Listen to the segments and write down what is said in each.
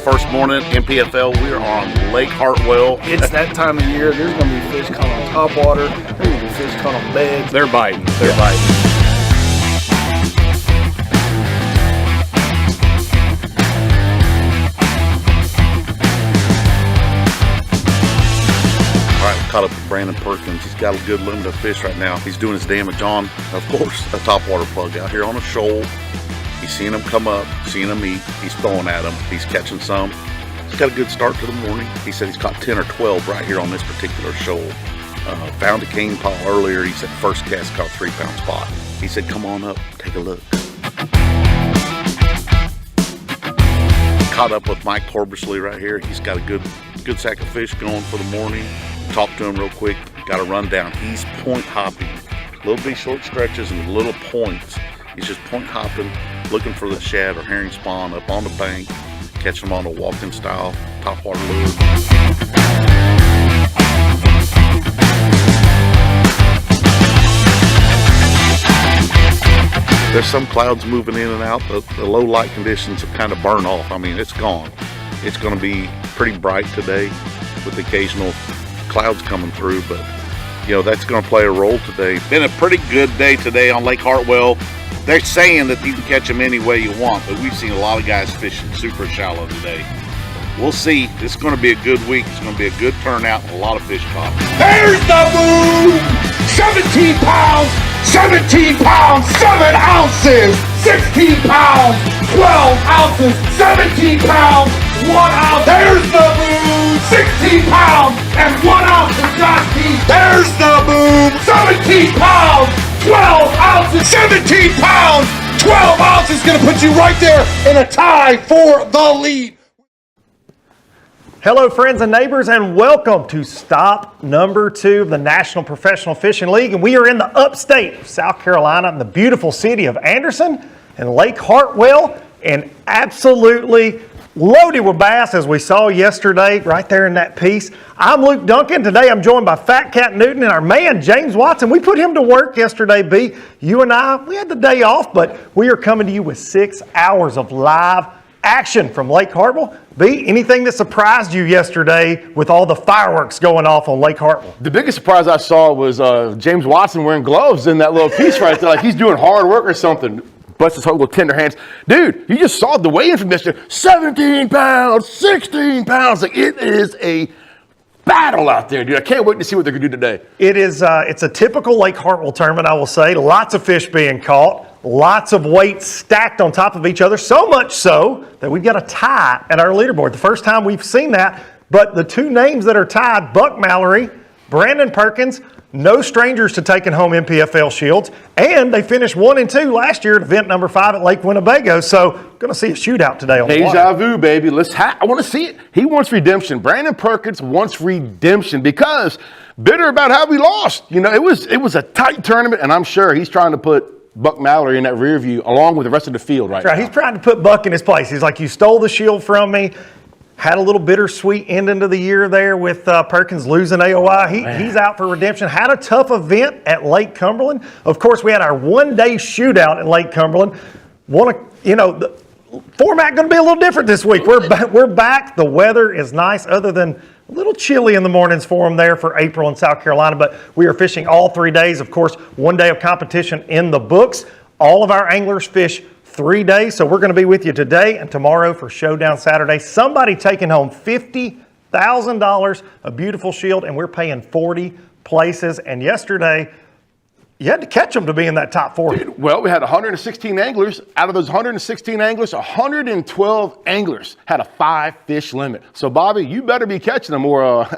first morning, NPFL. We are on Lake Hartwell. It's that time of year. There's going to be fish caught on top water. There's going to be fish caught on beds. They're biting. They're biting. All right, caught up with Brandon Perkins. He's got a good limit of fish right now. He's doing his damage on, of course, a topwater plug out here on a shoal. He's seeing them come up, seeing them eat. He's throwing at them. He's catching some. He's got a good start to the morning. He said he's caught 10 or 12 right here on this particular shoal. Found a cane paw earlier. He said first cast caught a 3-pound spot. He said, come on up, take a look. Caught up with Mike Corbishly right here. He's got a good sack of fish going for the morning. Talked to him real quick. Got a rundown. He's point hopping. Little bitty short stretches and little points. He's just point hopping, looking for the shad or herring spawn up on the bank, catching them on a walking style topwater lure. There's some clouds moving in and out. The low light conditions have kind of burned off. I mean, it's gone. It's going to be pretty bright today with occasional clouds coming through, but you know, that's going to play a role today. Been a pretty good day today on Lake Hartwell. They're saying that you can catch them any way you want, but we've seen a lot of guys fishing super shallow today. We'll see. This is going to be a good week. It's going to be a good turnout and a lot of fish caught. There's the boom! 17 pounds, 17 pounds, 7 ounces, 16 pounds, 12 ounces, 17 pounds, 1 ounce. There's the boom! 16 pounds and 1 ounce of Josh Keith. There's the boom! 17 pounds, 12 ounces, 17 pounds, 12 ounces, going to put you right there in a tie for the lead. Hello, friends and neighbors, and welcome to Stop number 2 of the National Professional Fishing League. And we are in the upstate of South Carolina in the beautiful city of Anderson and Lake Hartwell, and absolutely loaded with bass, as we saw yesterday right there in that piece. I'm Luke Duncan. Today I'm joined by Fat Cat Newton and our man James Watson. We put him to work yesterday, B. You and I, we had the day off, but we are coming to you with 6 hours of live action from Lake Hartwell. B, anything that surprised you yesterday with all the fireworks going off on Lake Hartwell? The biggest surprise I saw was James Watson wearing gloves in that little piece right there, like he's doing hard work or something. Busts his whole little tender hands. Dude, you just saw the weigh-in from yesterday. 17 pounds, 16 pounds. Like, it is a battle out there, dude. I can't wait to see what they're going to do today. It is, it's a typical Lake Hartwell tournament, I will say. Lots of fish being caught. Lots of weights stacked on top of each other. So much so that we've got a tie at our leaderboard. The first time we've seen that. But the two names that are tied, Buck Mallory, Brandon Perkins, no strangers to taking home NPFL shields, and they finished 1 and 2 last year at event number 5 at Lake Winnebago. So, going to see a shootout today on the water. Deja vu, baby. I want to see it. He wants redemption. Brandon Perkins wants redemption because bitter about how we lost. You know, it was a tight tournament, and I'm sure he's trying to put Buck Mallory in that rear view along with the rest of the field right now. He's trying to put Buck in his place. He's like, you stole the shield from me. Had a little bittersweet end into the year there with Perkins losing AOI. He's out for redemption. Had a tough event at Lake Cumberland. Of course, we had our one-day shootout at Lake Cumberland. The format going to be a little different this week. We're back. The weather is nice, other than a little chilly in the mornings for them there for April in South Carolina. But we are fishing all 3 days. Of course, 1 day of competition in the books. All of our anglers fish 3 days, so we're going to be with you today and tomorrow for Showdown Saturday. Somebody taking home $50,000, a beautiful shield, and we're paying 40 places. And yesterday, you had to catch them to be in that top 40. Dude, well, we had 116 anglers. Out of those 116 anglers, 112 anglers had a 5-fish limit. So, Bobby, you better be catching them or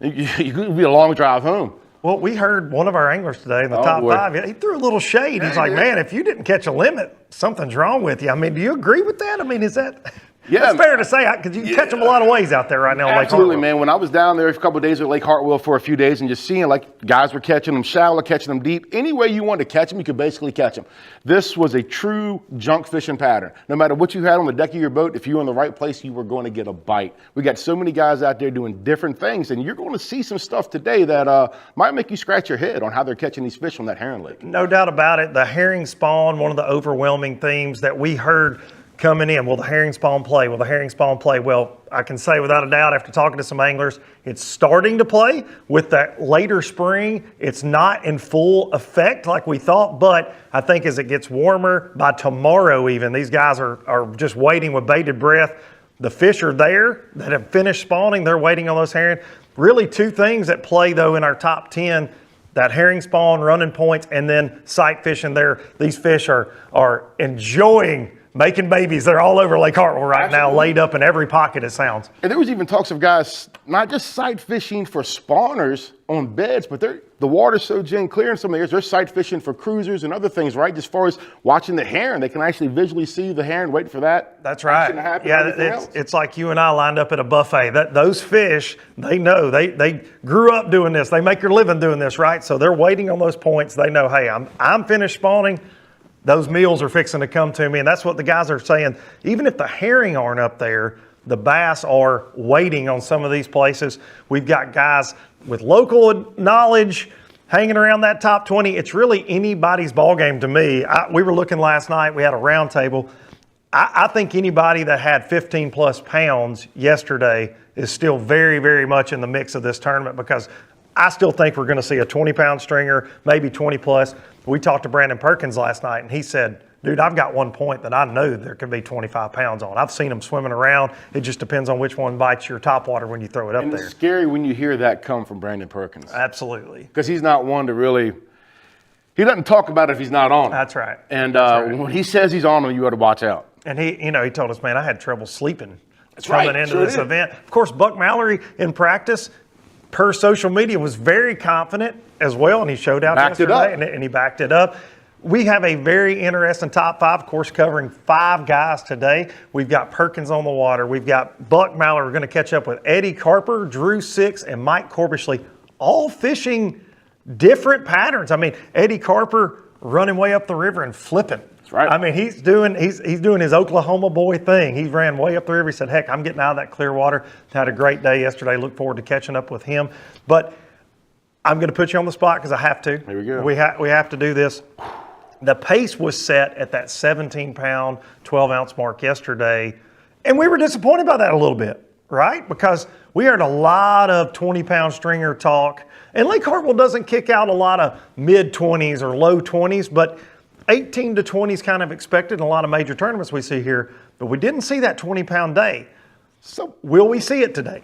you could be a long drive home. Well, we heard one of our anglers today in the top 5. He threw a little shade. He's like, man, if you didn't catch a limit, something's wrong with you. I mean, do you agree with that? I mean, is that... Yeah, that's fair to say, because you can catch them a lot of ways out there right now. Absolutely, man. When I was down there a couple of days at Lake Hartwell for a few days and just seeing like guys were catching them shallow, catching them deep, any way you wanted to catch them, you could basically catch them. This was a true junk fishing pattern. No matter what you had on the deck of your boat, if you were in the right place, you were going to get a bite. We got so many guys out there doing different things, and you're going to see some stuff today that might make you scratch your head on how they're catching these fish on that herring lake. No doubt about it. The herring spawn, one of the overwhelming themes that we heard coming in. Will the herring spawn play? Will the herring spawn play? Well, I can say without a doubt after talking to some anglers, it's starting to play with that later spring. It's not in full effect like we thought, but I think as it gets warmer, by tomorrow even, these guys are just waiting with bated breath. The fish are there that have finished spawning. They're waiting on those herring. Really two things that play though in our top 10, that herring spawn, running points, and then sight fishing there. These fish are enjoying making babies. They're all over Lake Hartwell right now, laid up in every pocket, it sounds. And there was even talks of guys not just sight fishing for spawners on beds, but the water's so gin clear in some areas, they're sight fishing for cruisers and other things, right? As far as watching the heron, they can actually visually see the heron, waiting for that. That's right. To happen, yeah, it's like you and I lined up at a buffet. Those fish, they know, they grew up doing this. They make their living doing this, right? So they're waiting on those points. They know, hey, I'm finished spawning. Those meals are fixing to come to me, and that's what the guys are saying. Even if the herring aren't up there, the bass are waiting on some of these places. We've got guys with local knowledge hanging around that top 20. It's really anybody's ball game to me. We were looking last night. We had a round table. I think anybody that had 15 plus pounds yesterday is still very, very much in the mix of this tournament, because I still think we're going to see a 20-pound stringer, maybe 20 plus. We talked to Brandon Perkins last night, and he said, dude, I've got one point that I know there could be 25 pounds on. I've seen them swimming around. It just depends on which one bites your topwater when you throw it up there. It's scary when you hear that come from Brandon Perkins. Absolutely. Because he's not one to really, he doesn't talk about it if he's not on. That's right. And That's right. when he says he's on him, you got to watch out. And he told us, man, I had trouble sleeping That's coming right. into Sure this did. event. Of course, Buck Mallory in practice, per social media, was very confident as well, and he showed out yesterday, and he backed it up. We have a very interesting top 5, of course, covering 5 guys today. We've got Perkins on the water. We've got Buck Mallory. We're going to catch up with Eddie Carper, Drew Six, and Mike Corbishly, all fishing different patterns. I mean, Eddie Carper running way up the river and flipping. That's right. I mean, he's doing his Oklahoma boy thing. He ran way up the river. He said, heck, I'm getting out of that clear water. Had a great day yesterday. Look forward to catching up with him. But I'm going to put you on the spot because I have to. Here we go. We have to do this. The pace was set at that 17-pound, 12-ounce mark yesterday, and we were disappointed by that a little bit, right? Because we heard a lot of 20-pound stringer talk, and Lake Hartwell doesn't kick out a lot of mid-20s or low 20s, but 18 to 20 is kind of expected in a lot of major tournaments we see here, but we didn't see that 20-pound day. So will we see it today?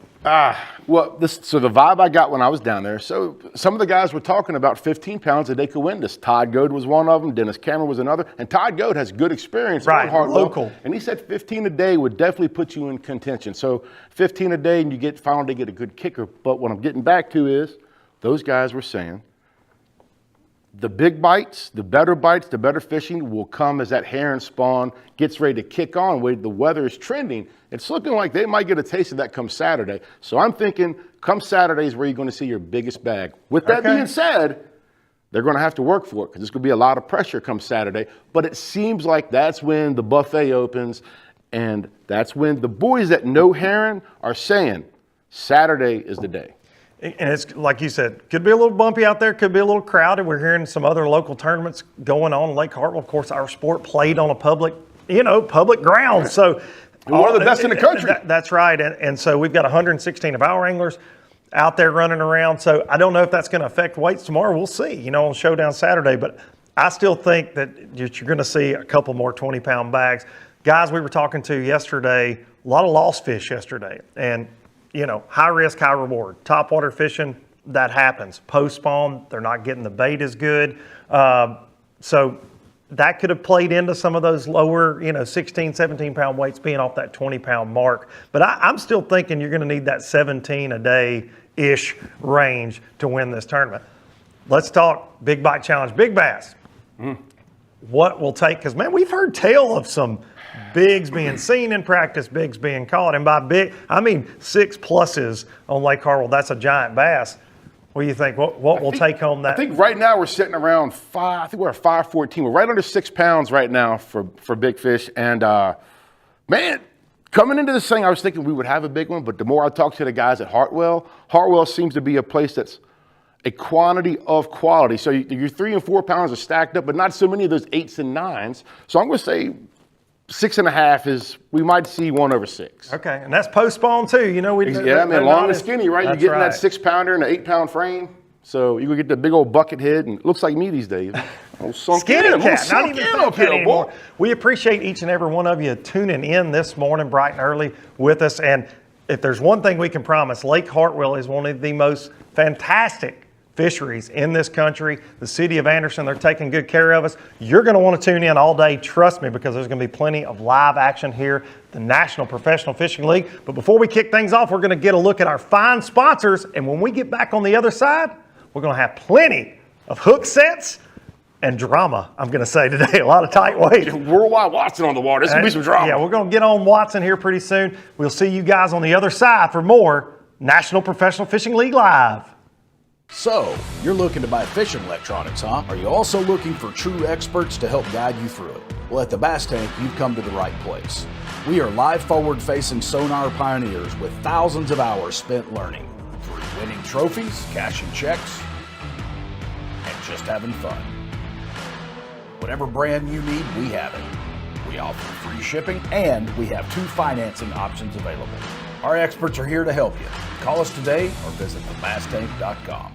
Well, so the vibe I got when I was down there, so some of the guys were talking about 15 pounds that they could win this. Todd Goad was one of them. Dennis Cameron was another. And Todd Goad has good experience. Right, on Hartwell, local. And he said 15 a day would definitely put you in contention. So 15 a day and you finally get a good kicker. But what I'm getting back to is those guys were saying the big bites, the better fishing will come as that herring spawn gets ready to kick on. Where the weather is trending, it's looking like they might get a taste of that come Saturday. So I'm thinking come Saturday is where you're going to see your biggest bag. With that being said, they're going to have to work for it because there's going to be a lot of pressure come Saturday. But it seems like that's when the buffet opens, and that's when the boys that know herring are saying Saturday is the day. And it's like you said, could be a little bumpy out there, could be a little crowded. We're hearing some other local tournaments going on in Lake Hartwell. Of course, our sport played on a public ground. So one of the best in the country. That's right. And so we've got 116 of our anglers out there running around. So I don't know if that's going to affect weights tomorrow. We'll see, on Showdown Saturday. But I still think that you're going to see a couple more 20-pound bags. Guys we were talking to yesterday, a lot of lost fish yesterday. And high risk, high reward. Topwater fishing, that happens. Post spawn, they're not getting the bait as good. So that could have played into some of those lower, 16, 17-pound weights being off that 20-pound mark. But I'm still thinking you're going to need that 17 a day-ish range to win this tournament. Let's talk Big Bite Challenge. Big bass. What will take, because, man, we've heard tale of some bigs being seen in practice, bigs being caught. And by big, I mean 6 pluses on Lake Hartwell. That's a giant bass. What do you think? What will take home that? I think right now we're sitting around 5. I think we're at 514. We're right under 6 pounds right now for big fish. And, man, coming into this thing, I was thinking we would have a big one. But the more I talk to the guys at Hartwell seems to be a place that's a quantity of quality. So your 3 and 4 pounds are stacked up, but not so many of those 8s and 9s. So I'm going to say 6.5 is, we might see 1 over 6. Okay, and that's post-spawn too. You know, Yeah, I mean, long and skinny, right? You're That's getting right. that 6-pounder and an 8-pound frame. So you go get the big old bucket head, and it looks like me these days. Skinny cat, not even fat cat anymore. We appreciate each and every one of you tuning in this morning, bright and early, with us. And if there's one thing we can promise, Lake Hartwell is one of the most fantastic fisheries in this country. The city of Anderson, they're taking good care of us. You're going to want to tune in all day, trust me, because there's going to be plenty of live action here, the National Professional Fishing League. But before we kick things off, we're going to get a look at our fine sponsors. And when we get back on the other side, we're going to have plenty of hook sets and drama, I'm going to say today. A lot of tight weight. Worldwide Watson on the water. This will be some drama. Yeah, we're going to get on Watson here pretty soon. We'll see you guys on the other side for more National Professional Fishing League Live. So, you're looking to buy fishing electronics, huh? Are you also looking for true experts to help guide you through it? Well, at the Bass Tank, you've come to the right place. We are live forward-facing sonar pioneers with thousands of hours spent learning. Through winning trophies, cashing checks, and just having fun. Whatever brand you need, we have it. We offer free shipping, and we have 2 financing options available. Our experts are here to help you. Call us today or visit thebasstank.com.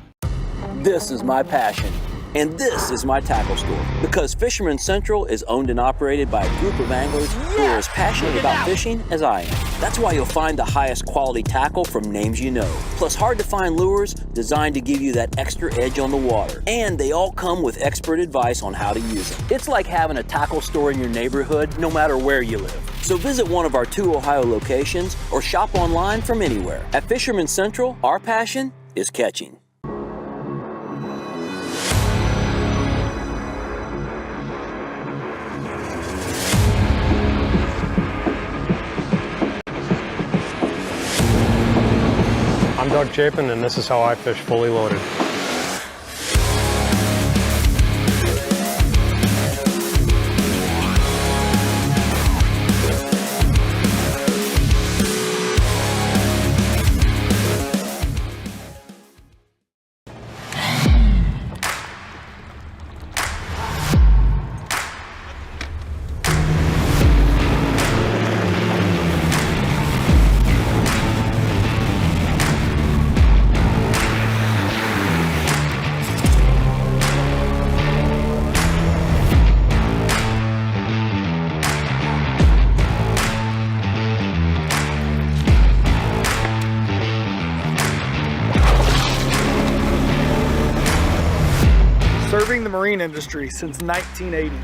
This is my passion, and this is my tackle store. Because Fisherman Central is owned and operated by a group of anglers who are as passionate about fishing as I am. That's why you'll find the highest quality tackle from names you know. Plus hard to find lures designed to give you that extra edge on the water. And they all come with expert advice on how to use them. It's like having a tackle store in your neighborhood, no matter where you live. So visit one of our 2 Ohio locations or shop online from anywhere. At Fisherman Central, our passion is catching. I'm Doug Chapin, and this is how I fish fully loaded. Serving the marine industry since 1980.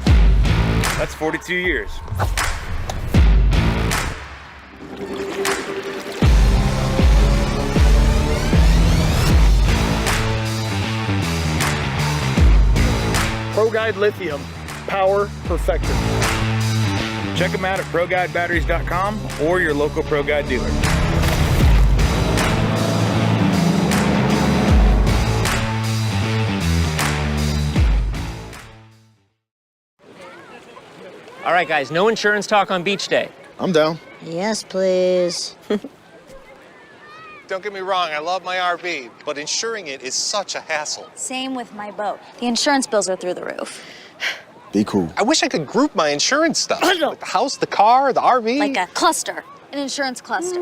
That's 42 years. ProGuide Lithium, power perfected. Check them out at ProGuideBatteries.com or your local ProGuide dealer. All right, guys, no insurance talk on beach day. I'm down. Yes, please. Don't get me wrong, I love my RV, but insuring it is such a hassle. Same with my boat. The insurance bills are through the roof. Be cool. I wish I could group my insurance stuff. Like the house, the car, the RV. Like a cluster, an insurance cluster.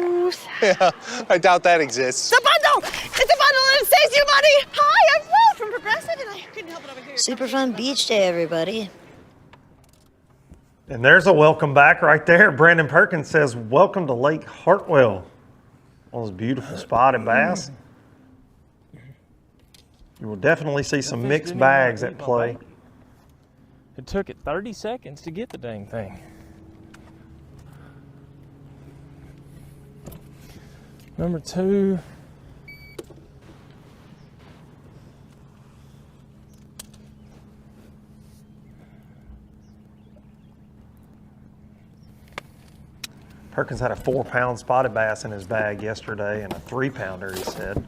Yeah, I doubt that exists. It's a bundle! It's a bundle and it saves you money! Hi, I'm Rose from Progressive and I couldn't help it over here. Super fun beach day, everybody. And there's a welcome back right there. Brandon Perkins says, welcome to Lake Hartwell. All those beautiful spotted bass. You will definitely see some mixed bags at play. It took it 30 seconds to get the dang thing. Number 2. Perkins had a 4-pound spotted bass in his bag yesterday and a 3-pounder, he said.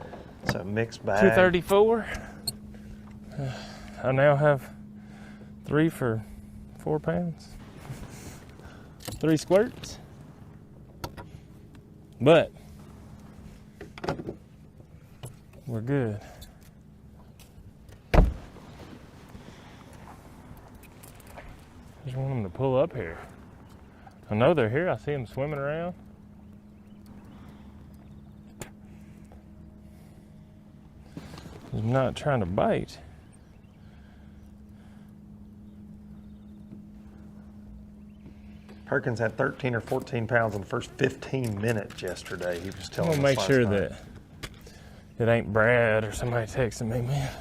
So mixed bag. 234. I now have 3 for 4 pounds. 3 squirts. But we're good. Just want them to pull up here. I know they're here. I see them swimming around. He's not trying to bite. Perkins had 13 or 14 pounds in the first 15 minutes yesterday. He was telling us I'm gonna make last sure night. that it ain't Brad or somebody texting me, man.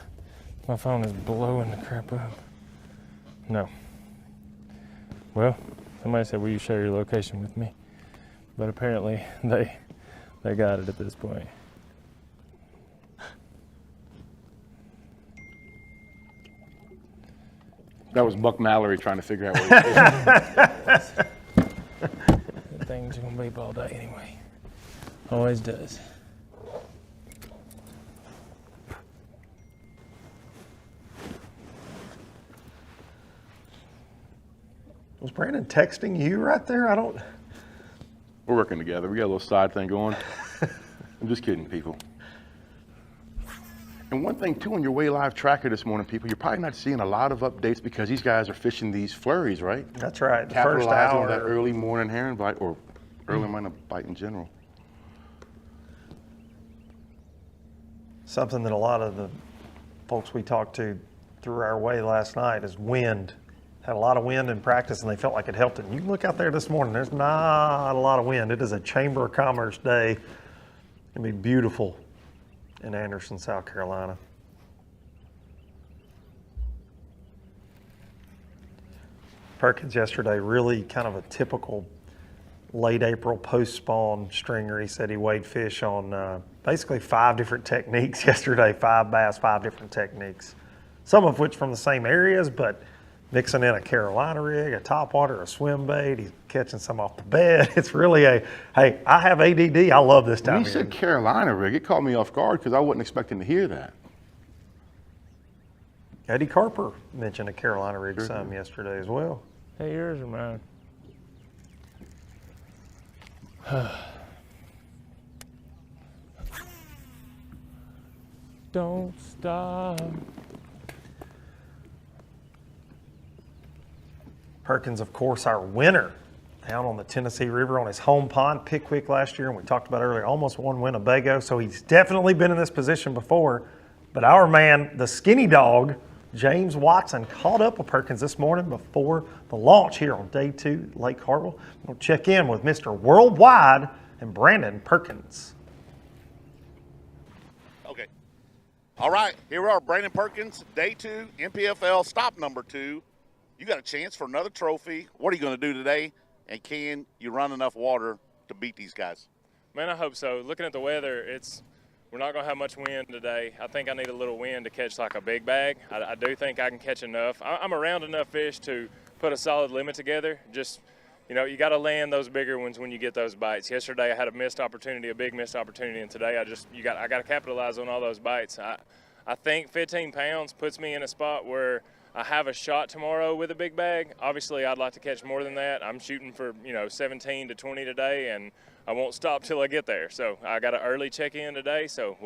My phone is blowing the crap up. No. Well, somebody said, will you share your location with me? But apparently they got it at this point. That was Buck Mallory trying to figure out what he was. That thing's gonna beep all day anyway. Always does. Was Brandon texting you right there? I don't. We're working together. We got a little side thing going. I'm just kidding, people. And one thing too, on your Way Live tracker this morning, people, you're probably not seeing a lot of updates because these guys are fishing these flurries, right? That's right. The Capitalizing first hour. on that early morning herring bite, or early morning bite in general. Something that a lot of the folks we talked to through our way last night is wind. Had a lot of wind in practice, and they felt like it helped it. You can look out there this morning. There's not a lot of wind. It is a Chamber of Commerce day. It'll be beautiful in Anderson, South Carolina. Perkins yesterday, really kind of a typical late April post-spawn stringer. He said he weighed fish on basically 5 different techniques yesterday, 5 bass, 5 different techniques. Some of which from the same areas, but mixing in a Carolina rig, a topwater, a swim bait. He's catching some off the bed. It's really a, hey, I have ADD. I love this time When of you year. said Carolina rig, it caught me off guard because I wasn't expecting to hear that. Eddie Carper mentioned a Carolina rig some yesterday as well. Hey, yours or mine? Don't stop. Perkins, of course, our winner down on the Tennessee River on his home pond, Pickwick last year, and we talked about earlier, almost won Winnebago, so he's definitely been in this position before. But our man, the skinny dog, James Watson, caught up with Perkins this morning before the launch here on day 2, Lake Hartwell. We'll check in with Mr. Worldwide and Brandon Perkins. Okay. All right, here we are, Brandon Perkins, day 2, NPFL Stop number 2. You got a chance for another trophy. What are you going to do today? And can you run enough water to beat these guys? Man, I hope so. Looking at the weather, we're not going to have much wind today. I think I need a little wind to catch like a big bag. I do think I can catch enough. I'm around enough fish to put a solid limit together. Just, you know, you got to land those bigger ones when you get those bites. Yesterday I had a missed opportunity, a big missed opportunity, and today I got to capitalize on all those bites. I think 15 pounds puts me in a spot where I have a shot tomorrow with a big bag. Obviously, I'd like to catch more than that. I'm shooting for, 17 to 20 today, and I won't stop till I get there. So I got an early check-in today, so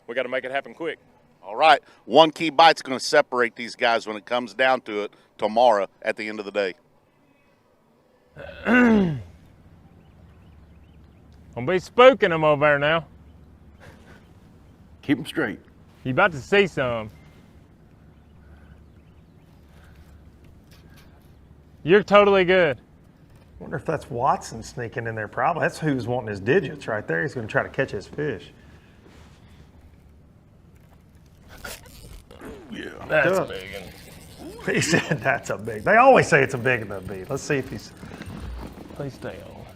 we got to make it happen quick. All right. One key bite's going to separate these guys when it comes down to it tomorrow at the end of the day. I'm going to be spooking them over there now. Keep them straight. You about to see some. You're totally good. Wonder if that's Watson sneaking in there. Probably. That's who's wanting his digits right there. He's going to try to catch his fish. Yeah. That's a big one. He said that's a big. They always say it's a big one to beat. Let's see if he's. Please stay on.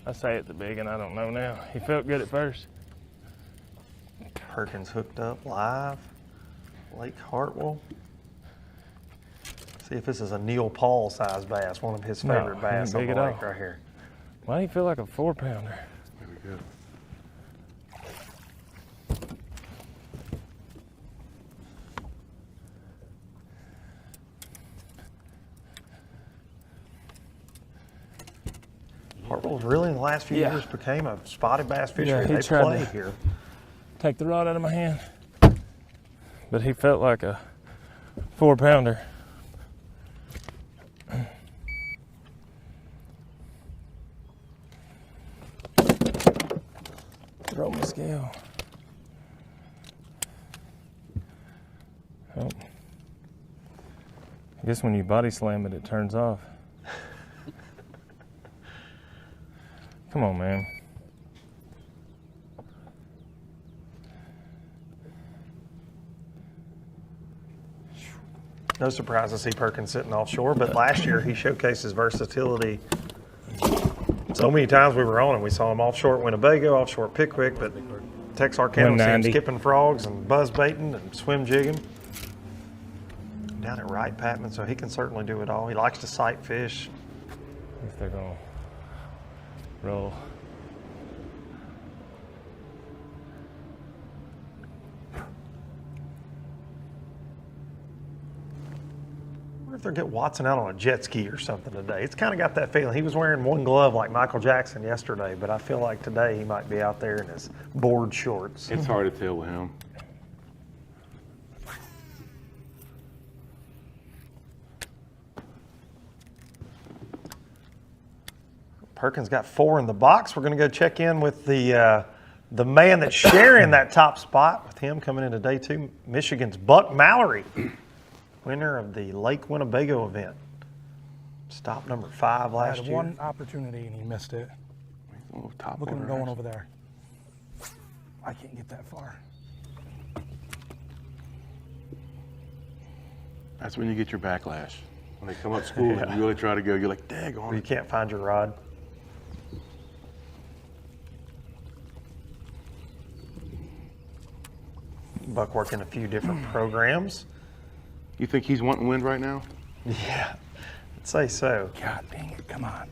I say it's a big one. I don't know now. He felt good at first. Perkins hooked up live. Lake Hartwell. See if this is a Neil Paul size bass, one of his favorite bass on the lake right here. Why do you feel like a 4-pounder? There we go. Hartwell's really in the last few years became a spotted bass fishery. He They tried play to here. take the rod out of my hand, but he felt like a 4-pounder. Throw my scale. Oh. I guess when you body slam it, it turns off. Come on, man. No surprise to see Perkins sitting offshore, but last year he showcased his versatility so many times we were on him. We saw him offshore at Winnebago, offshore at Pickwick, but Texarkana, we see him skipping frogs and buzz baiting and swim jigging. Down at Wright Patman, so he can certainly do it all. He likes to sight fish. If they're going to roll. I wonder if they'll get Watson out on a jet ski or something today. It's kind of got that feeling. He was wearing one glove like Michael Jackson yesterday, but I feel like today he might be out there in his board shorts. It's hard to tell with him. Perkins got 4 in the box. We're going to go check in with the man that's sharing that top spot with him coming into day 2, Michigan's Buck Mallory, winner of the Lake Winnebago event. Stop number 5 last year. Had one opportunity and he missed it. Look at him going over there. I can't get that far. That's when you get your backlash. When they come up school and you really try to go, you're like, daggone. You can't find your rod. Buck working a few different programs. You think he's wanting wind right now? Yeah, I'd say so. God dang it, come on.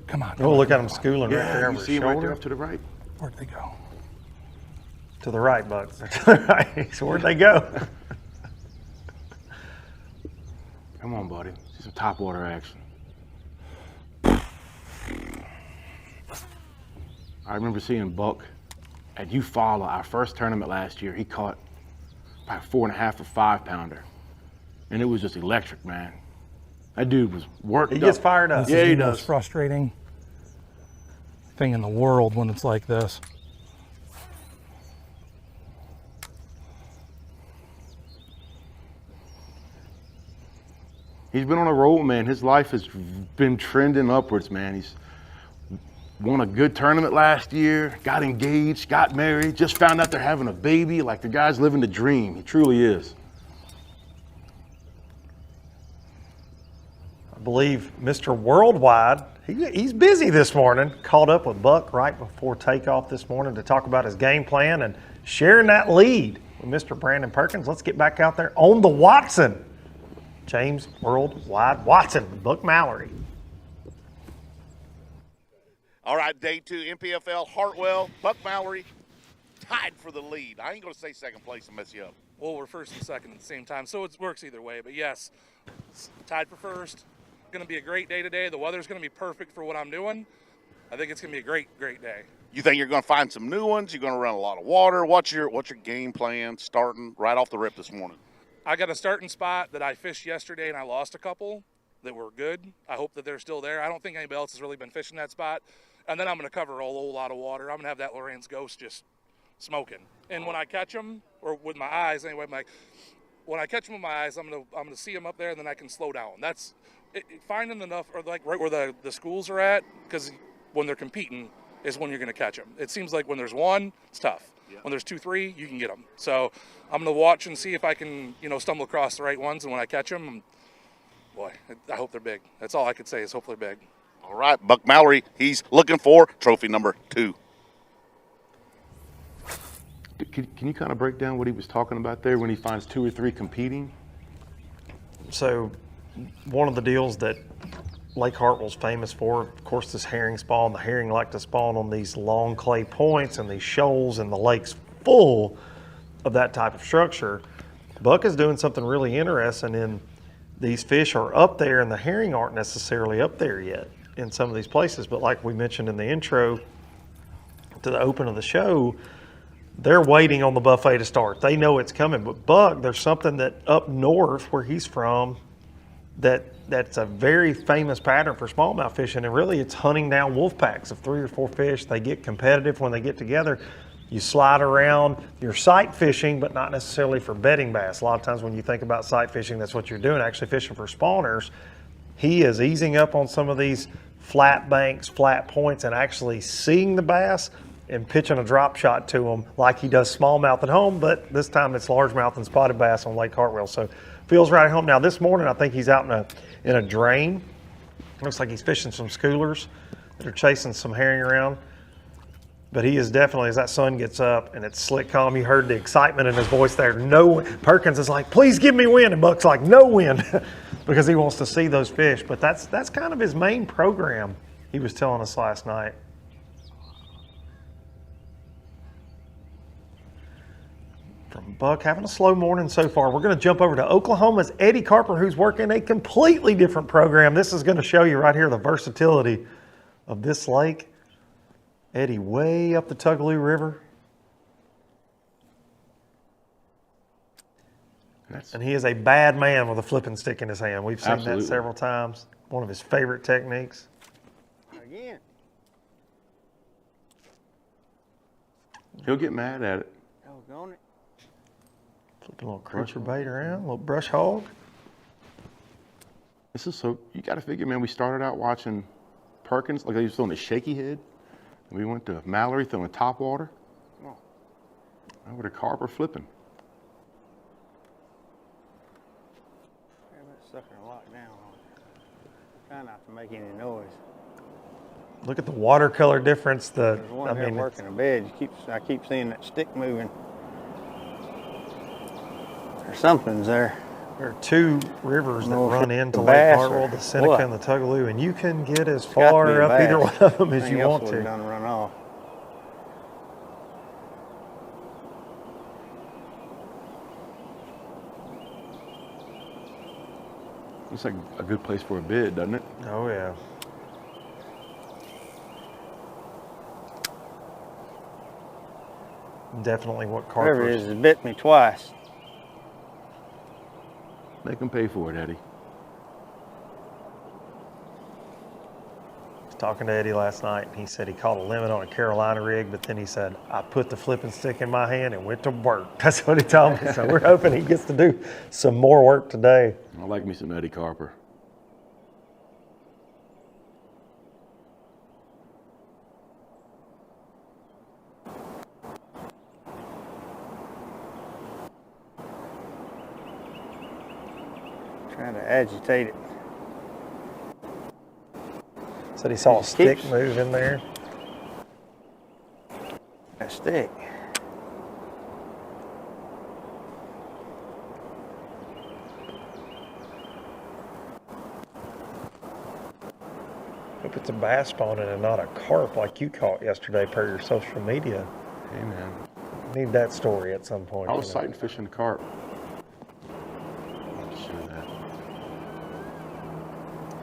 Come on. Oh, look at him schooling right there Yeah, over you his see him right there shoulder. up to the right. Where'd they go? To the right, Buck. To the right. So where'd they go? Come on, buddy. See some top water action. I remember seeing Buck at Eufaula, our first tournament last year. He caught about 4.5 or 5 pounder. And it was just electric, man. That dude was worked up. He gets fired up. This is the most frustrating thing in the world when it's like this. He's been on a roll, man. His life has been trending upwards, man. He's won a good tournament last year, got engaged, got married, just found out they're having a baby. Like, the guy's living the dream. He truly is. I believe Mr. Worldwide, he's busy this morning. Caught up with Buck right before takeoff this morning to talk about his game plan and sharing that lead with Mr. Brandon Perkins. Let's get back out there on the Watson. James Worldwide Watson, Buck Mallory. All right, day 2, NPFL Hartwell, Buck Mallory tied for the lead. I ain't going to say second place and mess you up. Well, we're first and second at the same time, so it works either way. But yes, tied for first. Going to be a great day today. The weather's going to be perfect for what I'm doing. I think it's going to be a great, great day. You think you're going to find some new ones? You're going to run a lot of water? What's your game plan starting right off the rip this morning? I got a starting spot that I fished yesterday, and I lost a couple that were good. I hope that they're still there. I don't think anybody else has really been fishing that spot. And then I'm going to cover a whole lot of water. I'm going to have that Lorenz Ghost just smoking. And when I catch them, or with my eyes anyway, when I catch them with my eyes, I'm going to see them up there, and then I can slow down. That's finding enough, or like right where the schools are at, because when they're competing is when you're going to catch them. It seems like when there's one, it's tough. Yeah. When there's 2, 3, you can get them. So I'm going to watch and see if I can, stumble across the right ones. And when I catch them, boy, I hope they're big. That's all I could say is hopefully big. All right, Buck Mallory, he's looking for trophy number 2. Can you kind of break down what he was talking about there when he finds 2 or 3 competing? So one of the deals that Lake Hartwell's famous for, of course, this herring spawn. The herring like to spawn on these long clay points and these shoals, and the lake's full of that type of structure. Buck is doing something really interesting in these fish are up there and the herring aren't necessarily up there yet in some of these places. But like we mentioned in the intro to the open of the show, they're waiting on the buffet to start. They know it's coming. But Buck, there's something that up north where he's from, that's a very famous pattern for smallmouth fishing, and really it's hunting down wolf packs of 3 or 4 fish. They get competitive when they get together. You slide around, you're sight fishing, but not necessarily for bedding bass. A lot of times when you think about sight fishing, that's what you're doing, actually fishing for spawners. He is easing up on some of these flat banks, flat points, and actually seeing the bass and pitching a drop shot to them like he does smallmouth at home, but this time it's largemouth and spotted bass on Lake Hartwell. So feels right at home. Now this morning I think he's out in a drain. Looks like he's fishing some schoolers that are chasing some herring around. But he is definitely, as that sun gets up and it's slick calm, you heard the excitement in his voice there. No, Perkins is like, please give me wind, and Buck's like, no wind, because he wants to see those fish. But that's kind of his main program, he was telling us last night. From Buck, having a slow morning so far. We're going to jump over to Oklahoma's Eddie Carper, who's working a completely different program. This is going to show you right here the versatility of this lake. Eddie way up the Tugaloo River. And he is a bad man with a flipping stick in his hand. We've seen that several times. One of his favorite techniques. Again. He'll get mad at it. Doggone it. Flipping a little creature bait around, a little brush hog. This is so, you got to figure, man, we started out watching Perkins, like he was throwing a shaky head. We went to Mallory throwing top water. Oh. Over to Carper flipping. That sucker locked down. Try not to make any noise. Look at the watercolor difference. There's one there working a bed. I keep seeing that stick moving. There's something's there. There are 2 rivers that run into Lake Hartwell, the Seneca and the Tugaloo, and you can get as far up either one of them as you want to. Done run off. Looks like a good place for a bid, doesn't it? Oh, yeah. Definitely what Carper Whatever it is, it bit me twice. Make them pay for it, Eddie. I was talking to Eddie last night, and he said he caught a limit on a Carolina rig, but then he said, I put the flipping stick in my hand and went to work. That's what he told me. So we're hoping he gets to do some more work today. I like me some Eddie Carper. Trying to agitate it. Said he saw a stick move in there. A stick. Hope it's a bass spawning and not a carp like you caught yesterday per your social media. Hey, man. Need that story at some point. I was sighting fishing the carp.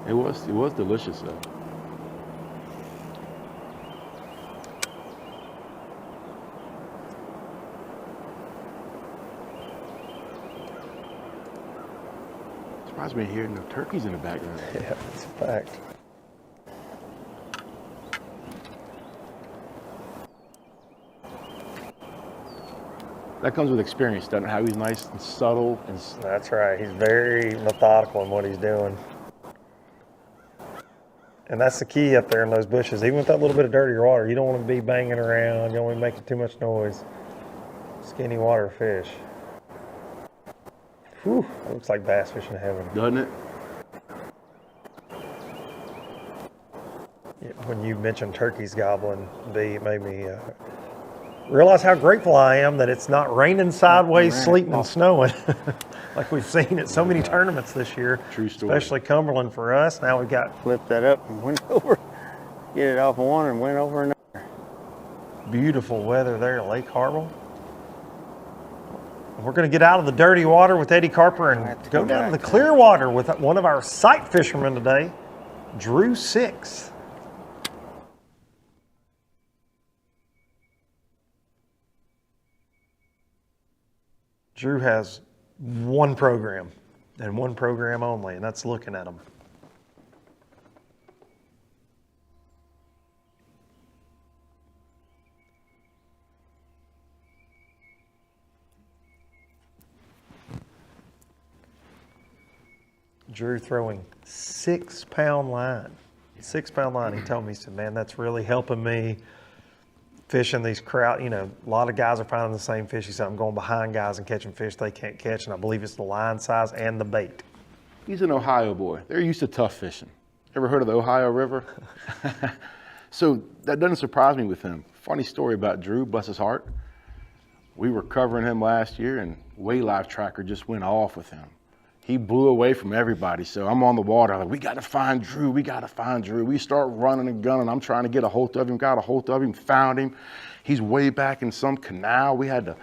It was delicious though. Surprised me hearing no turkeys in the background. Yeah, that's a fact. That comes with experience, doesn't it? How he's nice and subtle. And that's right. He's very methodical in what he's doing. And that's the key up there in those bushes. Even with that little bit of dirtier water, you don't want to be banging around. You don't want to be making too much noise. Skinny water fish. Whew, that looks like bass fishing in heaven. Doesn't it? Yeah, when you mentioned turkeys gobbling, it made me realize how grateful I am that it's not raining sideways, sleeting and snowing like we've seen at so many tournaments this year. True story. Especially Cumberland for us. Now we've got... Flip that up and went over. Get it off of one and went over another. Beautiful weather there at Lake Hartwell. We're going to get out of the dirty water with Eddie Carper and go down to the clear water with one of our sight fishermen today, Drew Six. Drew has one program. and one program only, and that's looking at them. Drew throwing 6-pound line. 6-pound line. He told me, he said, man, that's really helping me fishing these crowd. You know, a lot of guys are finding the same fish. He said, I'm going behind guys and catching fish they can't catch, and I believe it's the line size and the bait. He's an Ohio boy. They're used to tough fishing. Ever heard of the Ohio River? So that doesn't surprise me with him. Funny story about Drew, bless his heart. We were covering him last year, and Waylife Tracker just went off with him. He blew away from everybody. So I'm on the water. I'm like, we got to find Drew. We got to find Drew. We start running and gunning. I'm trying to get a hold of him. Got a hold of him, found him. He's way back in some canal. We had to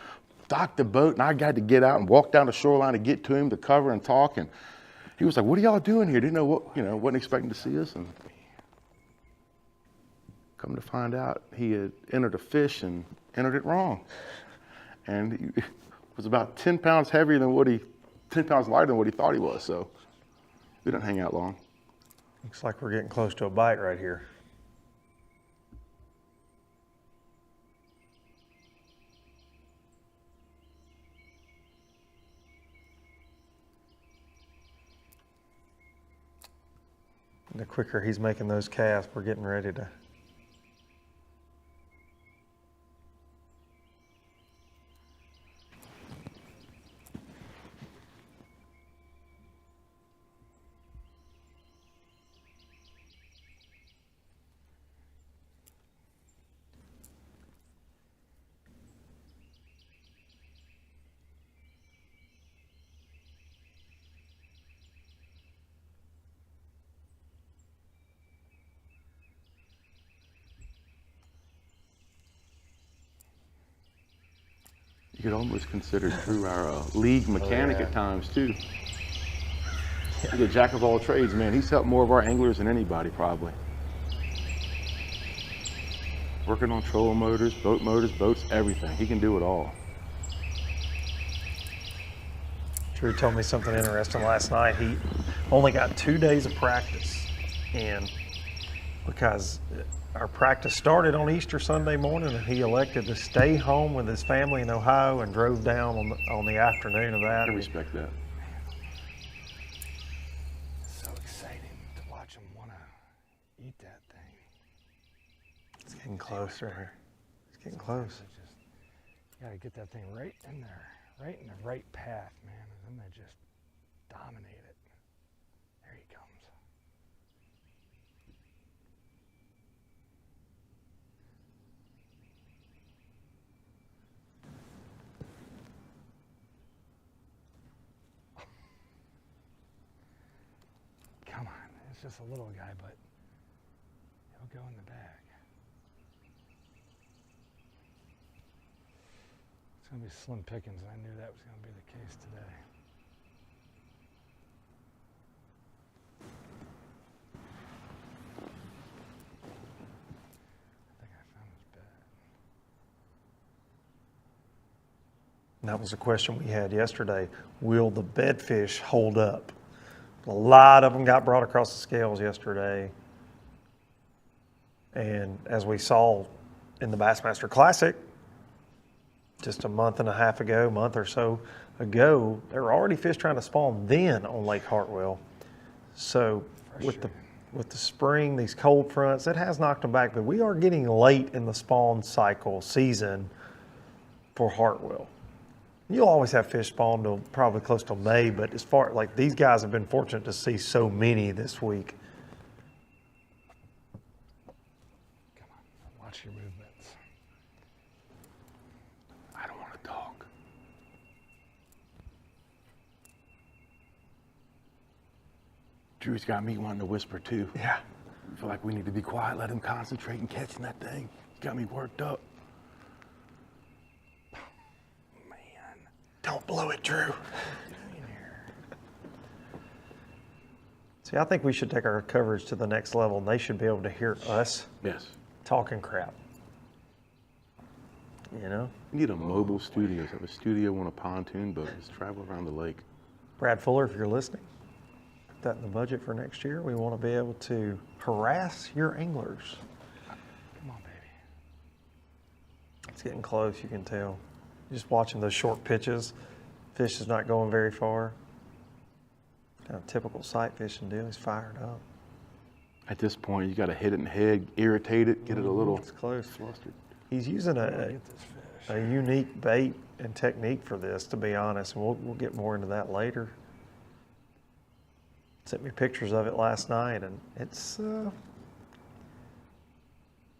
dock the boat, and I got to get out and walk down the shoreline to get to him to cover and talk. And he was like, what are y'all doing here? Didn't know what, wasn't expecting to see us. And come to find out, he had entered a fish and entered it wrong. And he was about 10 pounds heavier than 10 pounds lighter than what he thought he was. So we didn't hang out long. Looks like we're getting close to a bite right here. The quicker he's making those casts, we're getting ready to. You could almost consider Drew our league mechanic at times too. He's a jack of all trades, man. He's helped more of our anglers than anybody probably. Working on trolling motors, boats, everything. He can do it all. Drew told me something interesting last night. He only got 2 days of practice, and because our practice started on Easter Sunday morning, and he elected to stay home with his family in Ohio and drove down on the afternoon of that. I respect that. So exciting to watch him want to eat that thing. It's getting close right here. It's getting close. You got to get that thing right in there, right in the right path, man, and then they just dominate it. There he comes. Come on, it's just a little guy, but he'll go in the bag. It's going to be slim pickings, and I knew that was going to be the case today. I think I found his bed. And that was a question we had yesterday. Will the bedfish hold up? A lot of them got brought across the scales yesterday. And as we saw in the Bassmaster Classic, just a month and a half ago, month or so ago, there were already fish trying to spawn then on Lake Hartwell. So with the spring, these cold fronts, it has knocked them back, but we are getting late in the spawn cycle season for Hartwell. You'll always have fish spawn till probably close to May, but as far like these guys have been fortunate to see so many this week. Come on, watch your movements. I don't want to talk. Drew's got me wanting to whisper too. Yeah. I feel like we need to be quiet, let him concentrate in catching that thing. He's got me worked up. Don't blow it, Drew. See, I think we should take our coverage to the next level, and they should be able to hear us talking crap. You know? We need a mobile studio. Have a studio on a pontoon boat. Just travel around the lake. Brad Fuller, if you're listening, put that in the budget for next year. We want to be able to harass your anglers. Come on, baby. It's getting close, you can tell. Just watching those short pitches, fish is not going very far. Kind of typical sight fishing deal. He's fired up. At this point, you got to hit it in the head, irritate it, get it a little. It's close. Flustered. He's using a unique bait and technique for this, to be honest, and we'll get more into that later. Sent me pictures of it last night, and it's.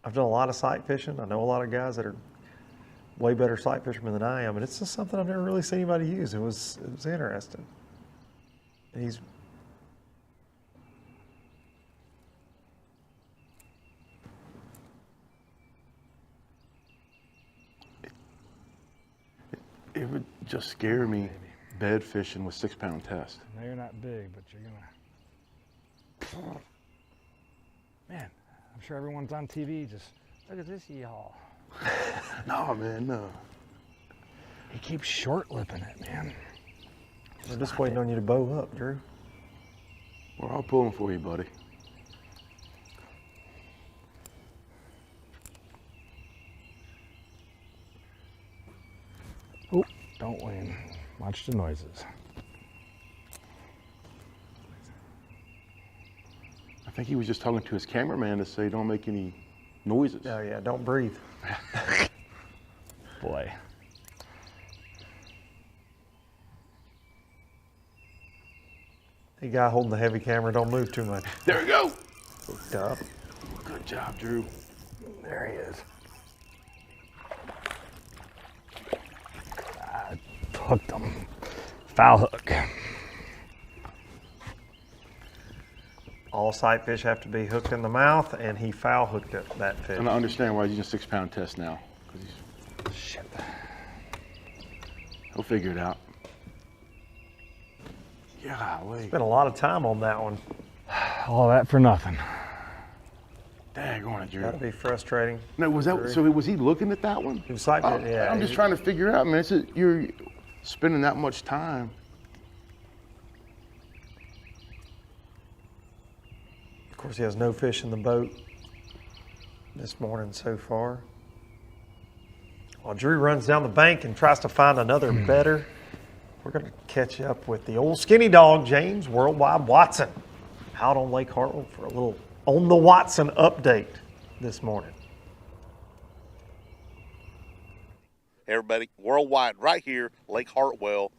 I've done a lot of sight fishing. I know a lot of guys that are way better sight fishermen than I am, and it's just something I've never really seen anybody use. It was interesting. And he's. It would just scare me, bed fishing with 6-pound test. I know you're not big, but you're gonna. Man, I'm sure everyone's on TV. Just look at this y'all. No, man, no. He keeps short lipping it, man. We're just waiting on you to bow up, Drew. We're all pulling for you, buddy. Oh, don't lean. Watch the noises. I think he was just talking to his cameraman to say don't make any noises. Oh yeah, don't breathe. Boy. The guy holding the heavy camera, don't move too much. There we go. Hooked up. Good job, Drew. There he is. I hooked him. Foul hook. All sight fish have to be hooked in the mouth, and he foul hooked that fish. And I understand why he's using 6-pound test now. Shit. He'll figure it out. Golly. Spent a lot of time on that one. All that for nothing. Daggone it, Drew. That'd be frustrating. No, was that so? Was he looking at that one? He was sight fishing, yeah. I'm just trying to figure out, man. You're spending that much time. Of course, he has no fish in the boat this morning so far. While Drew runs down the bank and tries to find another better, we're going to catch up with the old skinny dog, James Worldwide Watson, out on Lake Hartwell for a little On the Watson update this morning. Hey everybody, Worldwide right here, Lake Hartwell.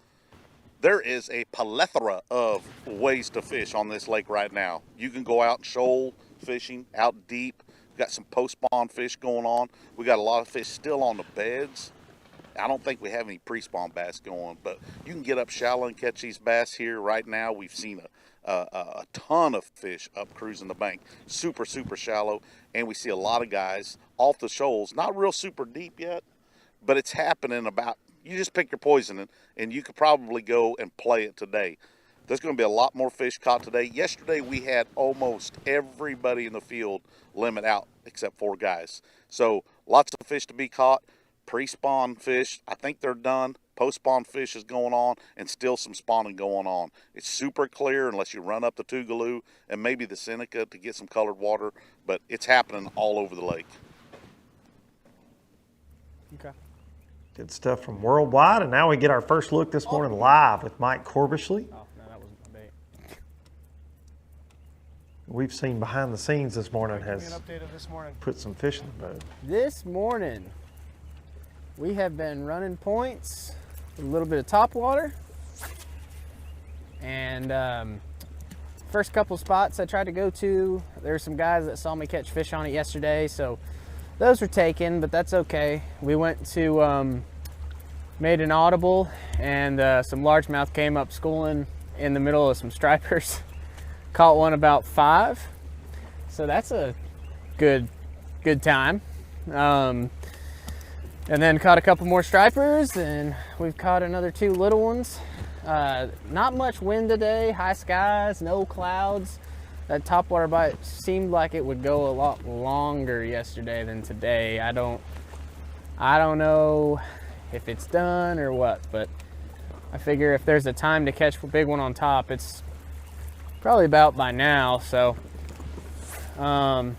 There is a plethora of ways to fish on this lake right now. You can go out shoal fishing, out deep. We've got some post-spawn fish going on. We got a lot of fish still on the beds. I don't think we have any pre-spawn bass going, but you can get up shallow and catch these bass here right now. We've seen a ton of fish up cruising the bank, super, super shallow, and we see a lot of guys off the shoals, not real super deep yet, but it's happening about, you just pick your poison and you could probably go and play it today. There's going to be a lot more fish caught today. Yesterday we had almost everybody in the field limit out except 4 guys. So lots of fish to be caught. Pre-spawn fish, I think they're done. Post-spawn fish is going on and still some spawning going on. It's super clear unless you run up the Tougaloo and maybe the Seneca to get some colored water, but it's happening all over the lake. Okay. Good stuff from Worldwide, and now we get our first look this morning live with Mike Corbishly. Oh, no, that wasn't my bait. We've seen behind the scenes this morning Give me has an update of this morning. put some fish in the boat. This morning, we have been running points with a little bit of top water. And first couple spots I tried to go to, there were some guys that saw me catch fish on it yesterday, so those were taken, but that's okay. We went to, made an audible, and some largemouth came up schooling in the middle of some stripers. Caught one about 5, so that's a good time. And then caught a couple more stripers, and we've caught another 2 little ones. Not much wind today, high skies, no clouds. That topwater bite seemed like it would go a lot longer yesterday than today. I don't know if it's done or what, but I figure if there's a time to catch a big one on top, it's probably about by now. So, but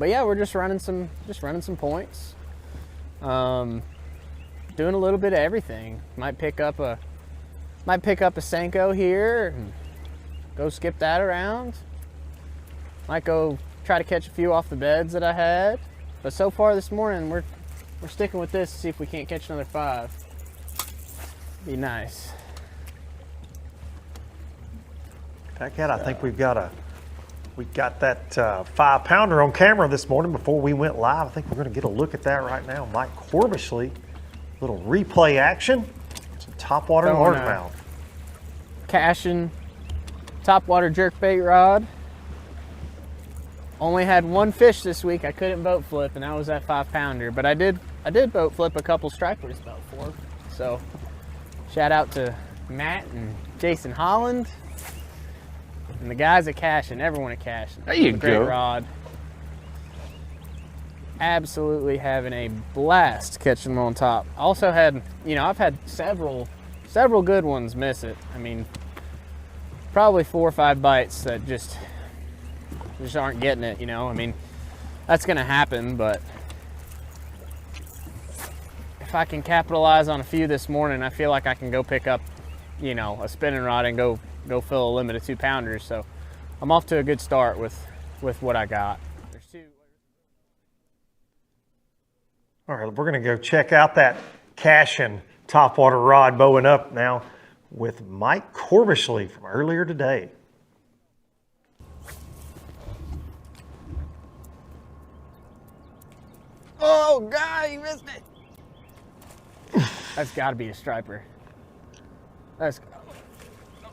yeah, we're just running some points. Doing a little bit of everything. Might pick up a Senko here and go skip that around. Might go try to catch a few off the beds that I had. But so far this morning, we're sticking with this to see if we can't catch another 5. Be nice. Cat, I think we got that 5-pounder on camera this morning before we went live. I think we're going to get a look at that right now. Mike Corbishly, little replay action, some topwater and largemouth. Cashin' topwater jerkbait rod. Only had one fish this week. I couldn't boat flip, and that was that 5-pounder. But I did boat flip a couple stripers about 4. So shout out to Matt and Jason Holland and the guys at Cashin', everyone at Cashin'. There you go. Great rod. Absolutely having a blast catching them on top. Also had, I've had several good ones miss it. I mean, probably 4 or 5 bites that just aren't getting it, I mean, that's gonna happen, but if I can capitalize on a few this morning, I feel like I can go pick up, a spinning rod and go fill a limit of 2-pounders. So I'm off to a good start with what I got. There's 2. All right, we're going to go check out that Cashin' topwater rod bowing up now with Mike Corbishly from earlier today. Oh, God, you missed it. That's got to be a striper.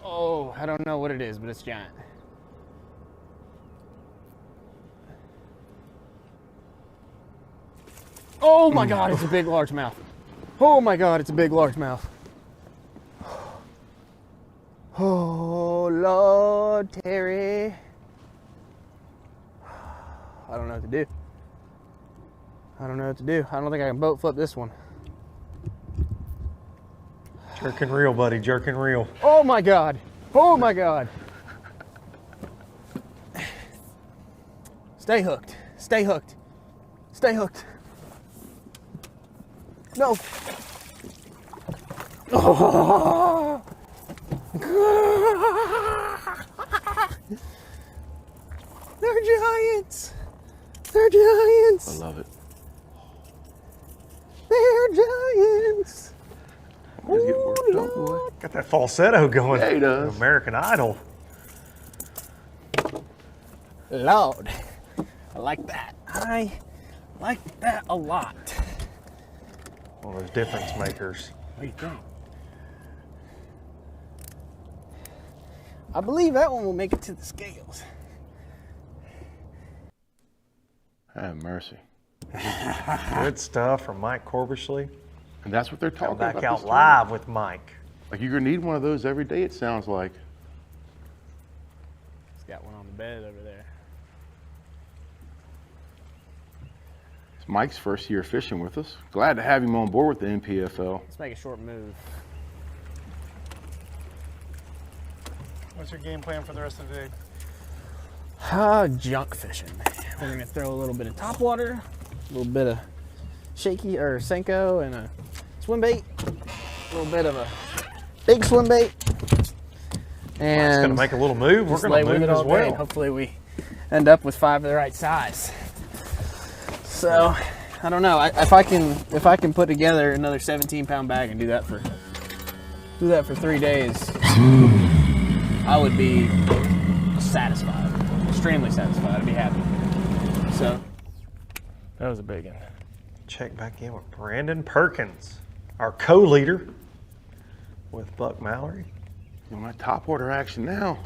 Oh, I don't know what it is, but it's giant. Oh my God, it's a big largemouth. Oh my God, it's a big largemouth. Oh, Lord, Terry. I don't know what to do. I don't think I can boat flip this one. Jerking reel, buddy, jerking reel. Oh my God. Oh my God. Stay hooked. Stay hooked. Stay hooked. No. Oh. They're giants. They're giants. I love it. They're giants. Ooh, got that falsetto going. Yeah, he does. American Idol. Lord, I like that. I like that a lot. One of those difference makers. What do you think? I believe that one will make it to the scales. Have mercy. Good stuff from Mike Corbishly. And that's what they're talking about. Back out live with Mike. Like you're gonna need one of those every day, it sounds like. He's got one on the bed over there. It's Mike's first year fishing with us. Glad to have him on board with the NPFL. Let's make a short move. What's your game plan for the rest of the day? Junk fishing. We're gonna throw a little bit of topwater, a little bit of shaky or Senko, and a swim bait, a little bit of a big swim bait, and it's gonna make a little move. We're gonna move it as well. Hopefully, we end up with 5 of the right size. So, I don't know. If I can put together another 17-pound bag and do that for 3 days, I would be satisfied, extremely satisfied. I'd be happy. So, that was a big one. Check back in with Brandon Perkins, our co-leader with Buck Mallory. On that topwater action now.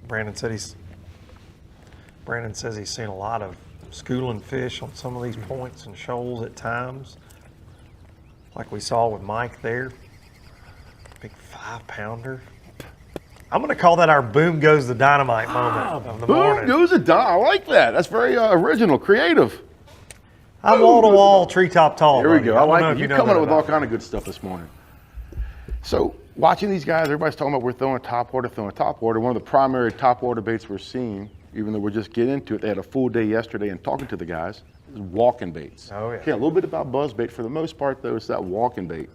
Brandon says he's seen a lot of schooling fish on some of these points and shoals at times. like we saw with Mike there. Big 5-pounder. I'm going to call that our boom goes the dynamite moment of the morning. Boom goes the dynamite. I like that. That's very original, creative. I'm wall to wall, treetop tall. Here we go. I like it. You're You're coming up with all kind of good stuff this morning. So watching these guys, everybody's talking about we're throwing top water. One of the primary top water baits we're seeing, even though we're just getting into it, they had a full day yesterday and talking to the guys, is walking baits. Oh, yeah. Okay, a little bit about buzz bait. For the most part, though, it's that walking bait.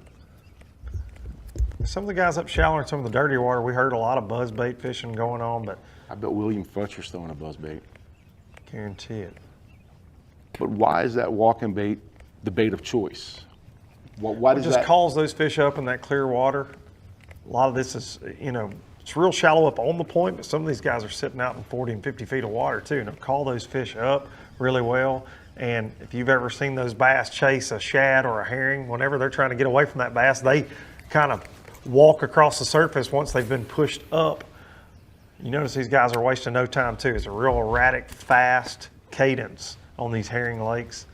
Some of the guys up shallow in some of the dirtier water, we heard a lot of buzz bait fishing going on, but I bet William Fletcher's throwing a buzz bait. Guarantee it. But why is that walking bait the bait of choice? Why does It just that calls those fish up in that clear water. A lot of this is, it's real shallow up on the point, but some of these guys are sitting out in 40 and 50 feet of water too, and it'll call those fish up really well. And if you've ever seen those bass chase a shad or a herring, whenever they're trying to get away from that bass, they kind of walk across the surface once they've been pushed up. You notice these guys are wasting no time too. It's a real erratic, fast cadence on these herring lakes.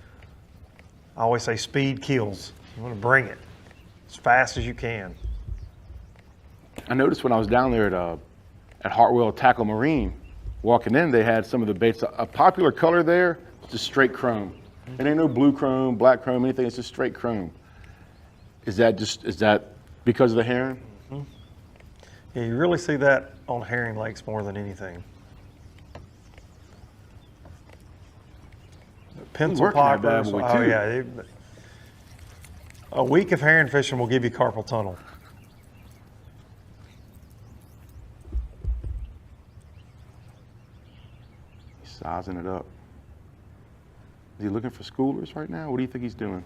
I always say speed kills. You want to bring it as fast as you can. I noticed when I was down there at Hartwell Tackle Marine, walking in, they had some of the baits. A popular color there is just straight chrome. It ain't no blue chrome, black chrome, anything. It's just straight chrome. Is that because of the herring? Mm-hmm. Yeah, you really see that on herring lakes more than anything. Pencil poppers. Oh yeah. A week of herring fishing will give you carpal tunnel. He's sizing it up. Is he looking for schoolers right now? What do you think he's doing?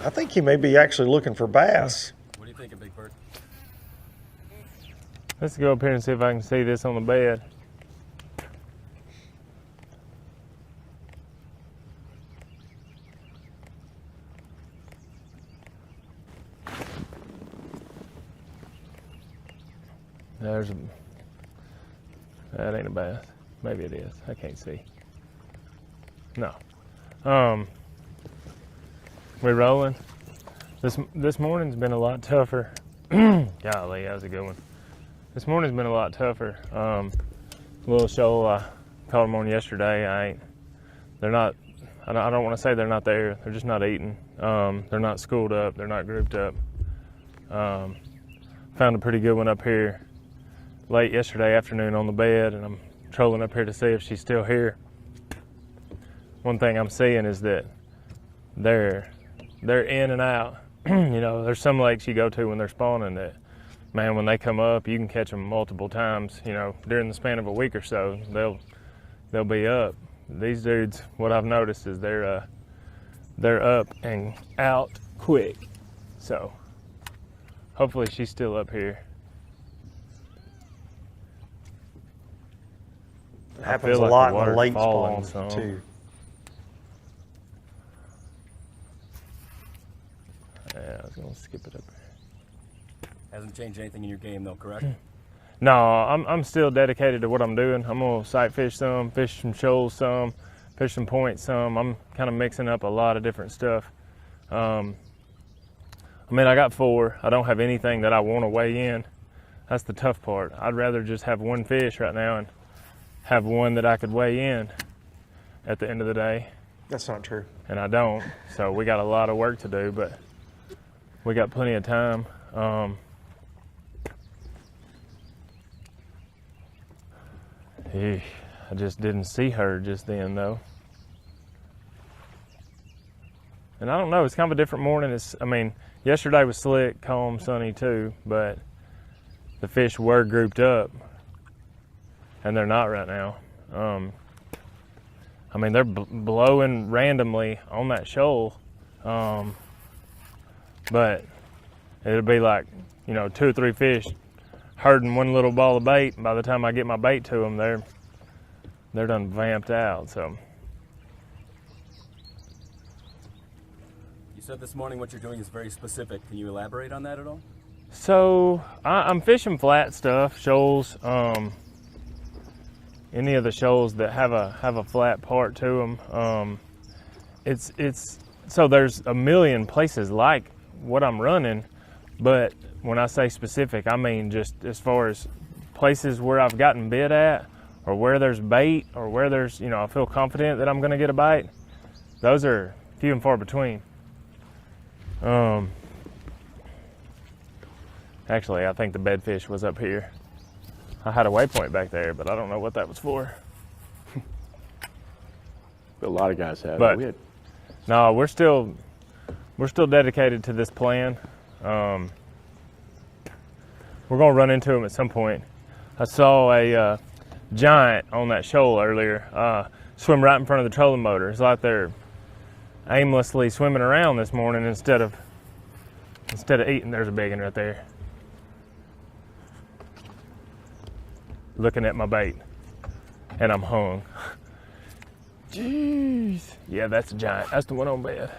I think he may be actually looking for bass. What do you think, Big Bird? Let's go up here and see if I can see this on the bed. That ain't a bass. Maybe it is. I can't see. No. We rolling. This morning's been a lot tougher. Golly, that was a good one. This morning's been a lot tougher. Little shoal, I caught them on yesterday. They're not. I don't want to say they're not there. They're just not eating. They're not schooled up. They're not grouped up. Found a pretty good one up here late yesterday afternoon on the bed, and I'm trolling up here to see if she's still here. One thing I'm seeing is that they're in and out. There's some lakes you go to when they're spawning that, man, when they come up, you can catch them multiple times. During the span of a week or so, they'll be up. These dudes, what I've noticed is they're up and out quick. So hopefully she's still up here. It happens a lot in the late spawns too. Yeah, I was gonna skip it up here. Hasn't changed anything in your game though, correct? No, I'm still dedicated to what I'm doing. I'm gonna sight fish some, fish some shoals some, fish some points some. I'm kind of mixing up a lot of different stuff. I got 4. I don't have anything that I want to weigh in. That's the tough part. I'd rather just have one fish right now and have one that I could weigh in at the end of the day. That's not true. And I don't. So we got a lot of work to do, but we got plenty of time. I just didn't see her just then though. And I don't know, it's kind of a different morning. Yesterday was slick, calm, sunny too, but the fish were grouped up and they're not right now. They're blowing randomly on that shoal. But it'll be like, 2 or 3 fish herding one little ball of bait. By the time I get my bait to them, they're done vamped out. So You said this morning what you're doing is very specific. Can you elaborate on that at all? So I'm fishing flat stuff, shoals. Any of the shoals that have a flat part to them. So there's a million places like what I'm running, but when I say specific, I mean just as far as places where I've gotten bit at, or where there's bait, or where there's, you know, I feel confident that I'm gonna get a bite. Those are few and far between. Actually, I think the bedfish was up here. I had a waypoint back there, but I don't know what that was for. A lot of guys have. But no, we're still dedicated to this plan. We're gonna run into them at some point. I saw a giant on that shoal earlier, swim right in front of the trolling motor. It's like they're aimlessly swimming around this morning instead of eating. There's a big one right there. Looking at my bait, and I'm hung. Jeez. Yeah, that's a giant. That's the one on bed.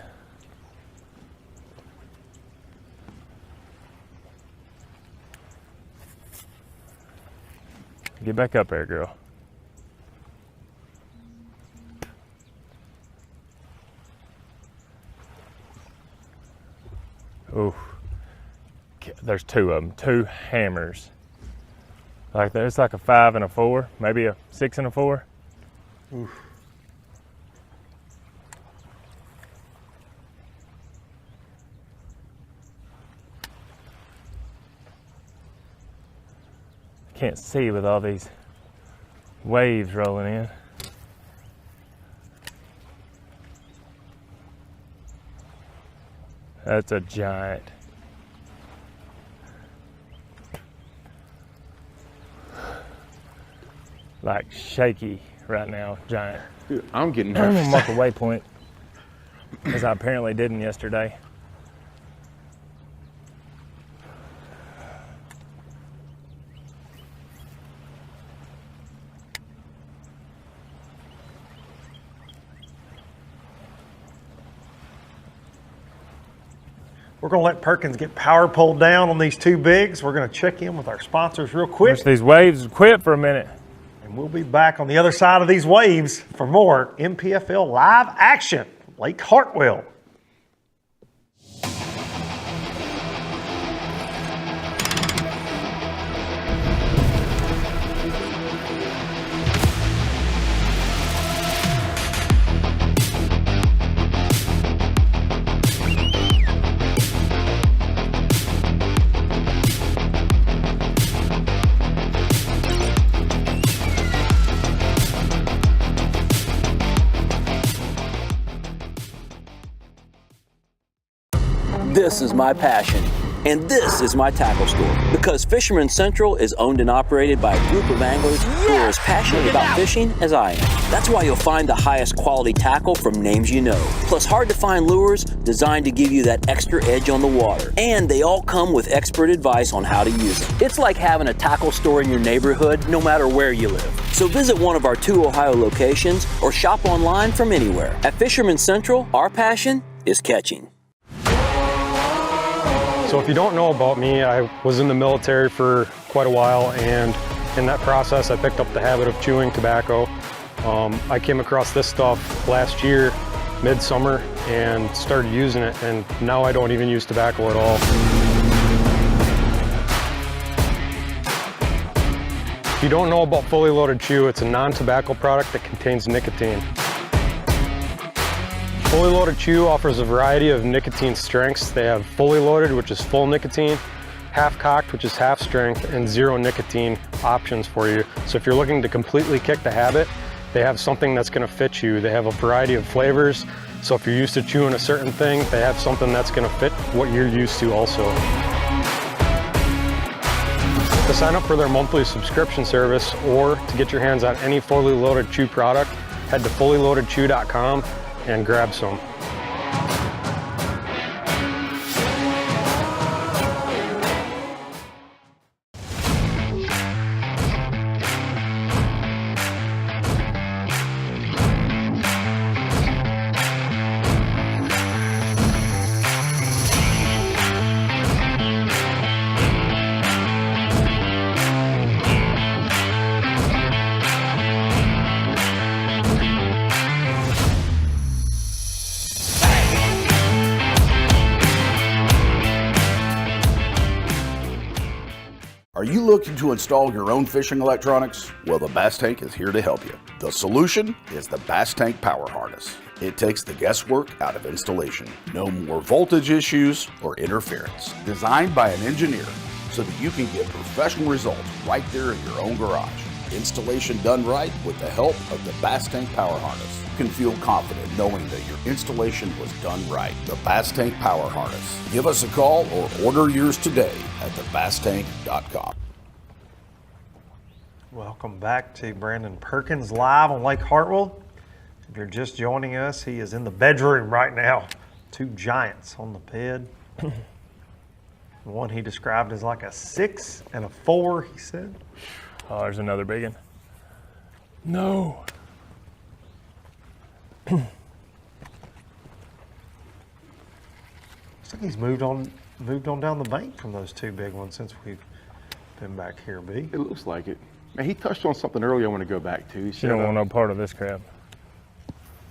Get back up there, girl. Ooh. There's two of them, two hammers. Like there's like a 5 and a 4, maybe a 6 and a 4. Oof. Can't see with all these waves rolling in. That's a giant. Like shaky right now, giant. Dude, I'm getting I'm nervous. gonna mark a waypoint, as I apparently didn't yesterday. We're going to let Perkins get power pulled down on these two bigs. We're going to check in with our sponsors real quick. Wish these waves quit for a minute. And we'll be back on the other side of these waves for more MPFL live action, Lake Hartwell. This is my passion, and this is my tackle store. Because Fisherman Central is owned and operated by a group of anglers who are as passionate about fishing as I am. That's why you'll find the highest quality tackle from names you know. Plus hard to find lures designed to give you that extra edge on the water. And they all come with expert advice on how to use them. It's like having a tackle store in your neighborhood no matter where you live. So visit one of our 2 Ohio locations or shop online from anywhere. At Fisherman Central, our passion is catching. So if you don't know about me, I was in the military for quite a while, and in that process I picked up the habit of chewing tobacco. I came across this stuff last year, midsummer, and started using it, and now I don't even use tobacco at all. If you don't know about Fully Loaded Chew, it's a non-tobacco product that contains nicotine. Fully Loaded Chew offers a variety of nicotine strengths. They have Fully Loaded, which is full nicotine, Half Cocked, which is half strength, and zero nicotine options for you. So if you're looking to completely kick the habit, they have something that's going to fit you. They have a variety of flavors. So if you're used to chewing a certain thing, they have something that's going to fit what you're used to also. To sign up for their monthly subscription service or to get your hands on any Fully Loaded Chew product, head to fullyloadedchew.com and grab some. you looking to install your own fishing electronics? Well, the Bass Tank is here to help you. The solution is the Bass Tank Power Harness. It takes the guesswork out of installation. No more voltage issues or interference. Designed by an engineer so that you can get professional results right there in your own garage. Installation done right with the help of the Bass Tank Power Harness. You can feel confident knowing that your installation was done right. The Bass Tank Power Harness. Give us a call or order yours today at thebasstank.com. Welcome back to Brandon Perkins live on Lake Hartwell. If you're just joining us, he is in the bedroom right now. 2 giants on the bed. One he described as like a 6 and a 4, he said. Oh, there's another big one. No. Looks like he's moved on down the bank from those 2 big ones since we've been back here, B. It looks like it. Man, he touched on something earlier I want to go back to. He said, You don't want no part of this crap.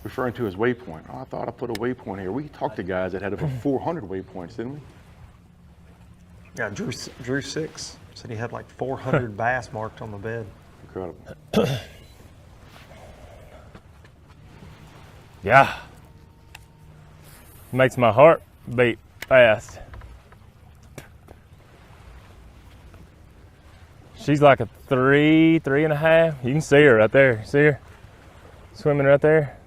referring to his waypoint. Oh, I thought I put a waypoint here. We talked to guys that had over 400 waypoints, didn't we? Yeah, Drew 6 said he had like 400 bass marked on the bed. Incredible. Yeah. Makes my heart beat fast. She's like a 3.5. You can see her right there. See her? Swimming right there.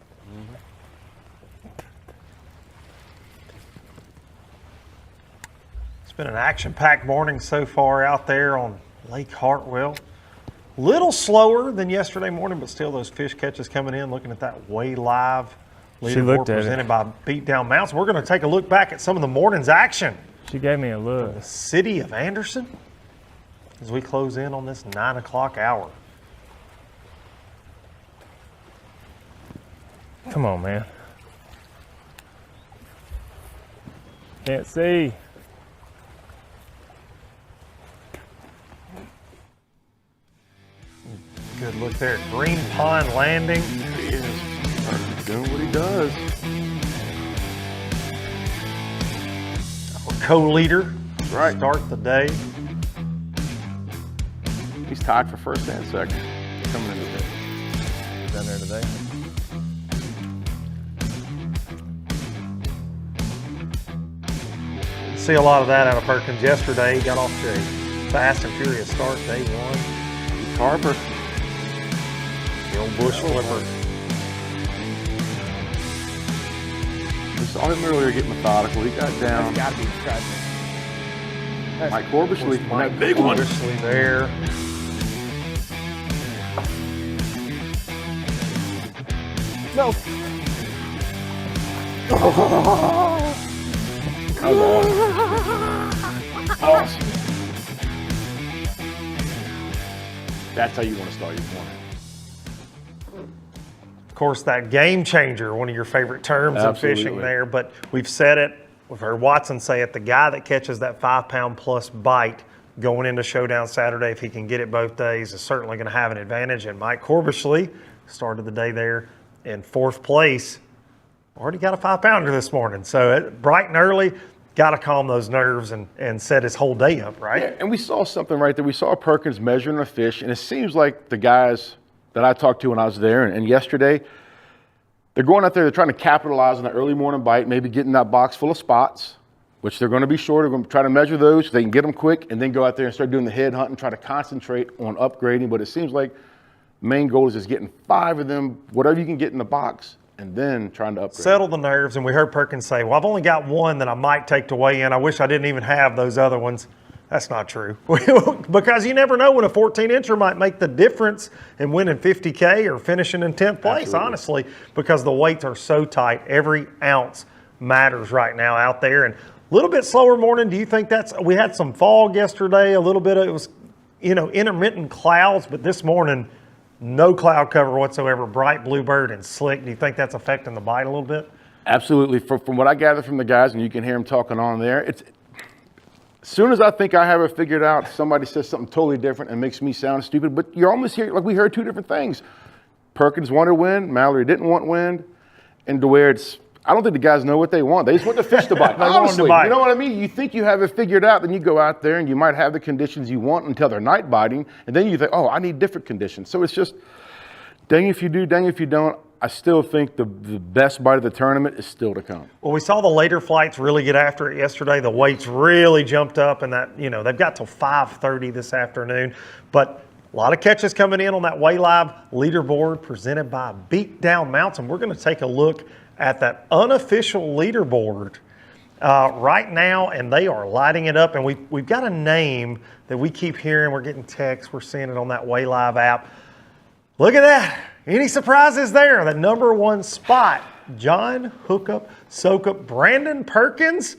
It's been an action-packed morning so far out there on Lake Hartwell. Little slower than yesterday morning, but still those fish catches coming in. Looking at that Way Live leaderboard presented by Beat Down Mounts. We're going to take a look back at some of the morning's action. She gave me a look. The city of Anderson as we close in on this 9 o'clock hour. Come on, man. Can't see. Good look there at Green Pond Landing. He is doing what he does. Our co-leader. Right. Start the day. He's tied for first and second coming in today. Down there today. See a lot of that out of Perkins yesterday. He got off to a fast and furious start day one. Carper. The old bush flipper. We saw him earlier get methodical. He got down. That's got to be present. Mike Corbishly, Mike that big one. Corbishly there. No. Come on. Awesome. That's how you want to start your morning. Of course, that game changer, one of your favorite terms in fishing there, but we've said it, we've heard Watson say it, the guy that catches that 5-pound plus bite going into Showdown Saturday, if he can get it both days, is certainly going to have an advantage. And Mike Corbishly started the day there in 4th place. Already got a 5-pounder this morning. So bright and early, got to calm those nerves and set his whole day up, right? Yeah, and we saw something right there. We saw Perkins measuring a fish, and it seems like the guys that I talked to when I was there and yesterday, they're going out there, they're trying to capitalize on the early morning bite, maybe getting that box full of spots, which they're going to be short. They're going to try to measure those so they can get them quick and then go out there and start doing the head hunt and try to concentrate on upgrading. But it seems like the main goal is just getting 5 of them, whatever you can get in the box, and then trying to upgrade. Settle the nerves. And we heard Perkins say, well, I've only got 1 that I might take to weigh in. I wish I didn't even have those other ones. That's not true. Because you never know when a 14-incher might make the difference in winning $50K or finishing in 10th place, Absolutely. honestly, because the weights are so tight. Every ounce matters right now out there. And a little bit slower morning. Do you think we had some fog yesterday, a little bit of, it was, intermittent clouds, but this morning, no cloud cover whatsoever, bright bluebird and slick. Do you think that's affecting the bite a little bit? Absolutely. From what I gather from the guys, and you can hear them talking on there, as soon as I think I have it figured out, somebody says something totally different and makes me sound stupid. But you're almost here, like we heard 2 different things. Perkins wanted wind, Mallory didn't want wind, and to where it's I don't think the guys know what they want. They just want the fish to bite. They want 'em to Honestly, bite. you know what I mean? You think you have it figured out, then you go out there and you might have the conditions you want until they're night biting, and then you think, oh, I need different conditions. So it's just, dang if you do, dang if you don't. I still think the best bite of the tournament is still to come. Well, we saw the later flights really get after it yesterday. The weights really jumped up, and that, you know, they've got till 5:30 this afternoon. But a lot of catches coming in on that Way Live leaderboard presented by Beat Down Mounts, and we're going to take a look at that unofficial leaderboard right now, and they are lighting it up. And we've got a name that we keep hearing. We're getting texts. We're seeing it on that Way Live app. Look at that. Any surprises there? The number one spot, John Hookup, Soakup, Brandon Perkins,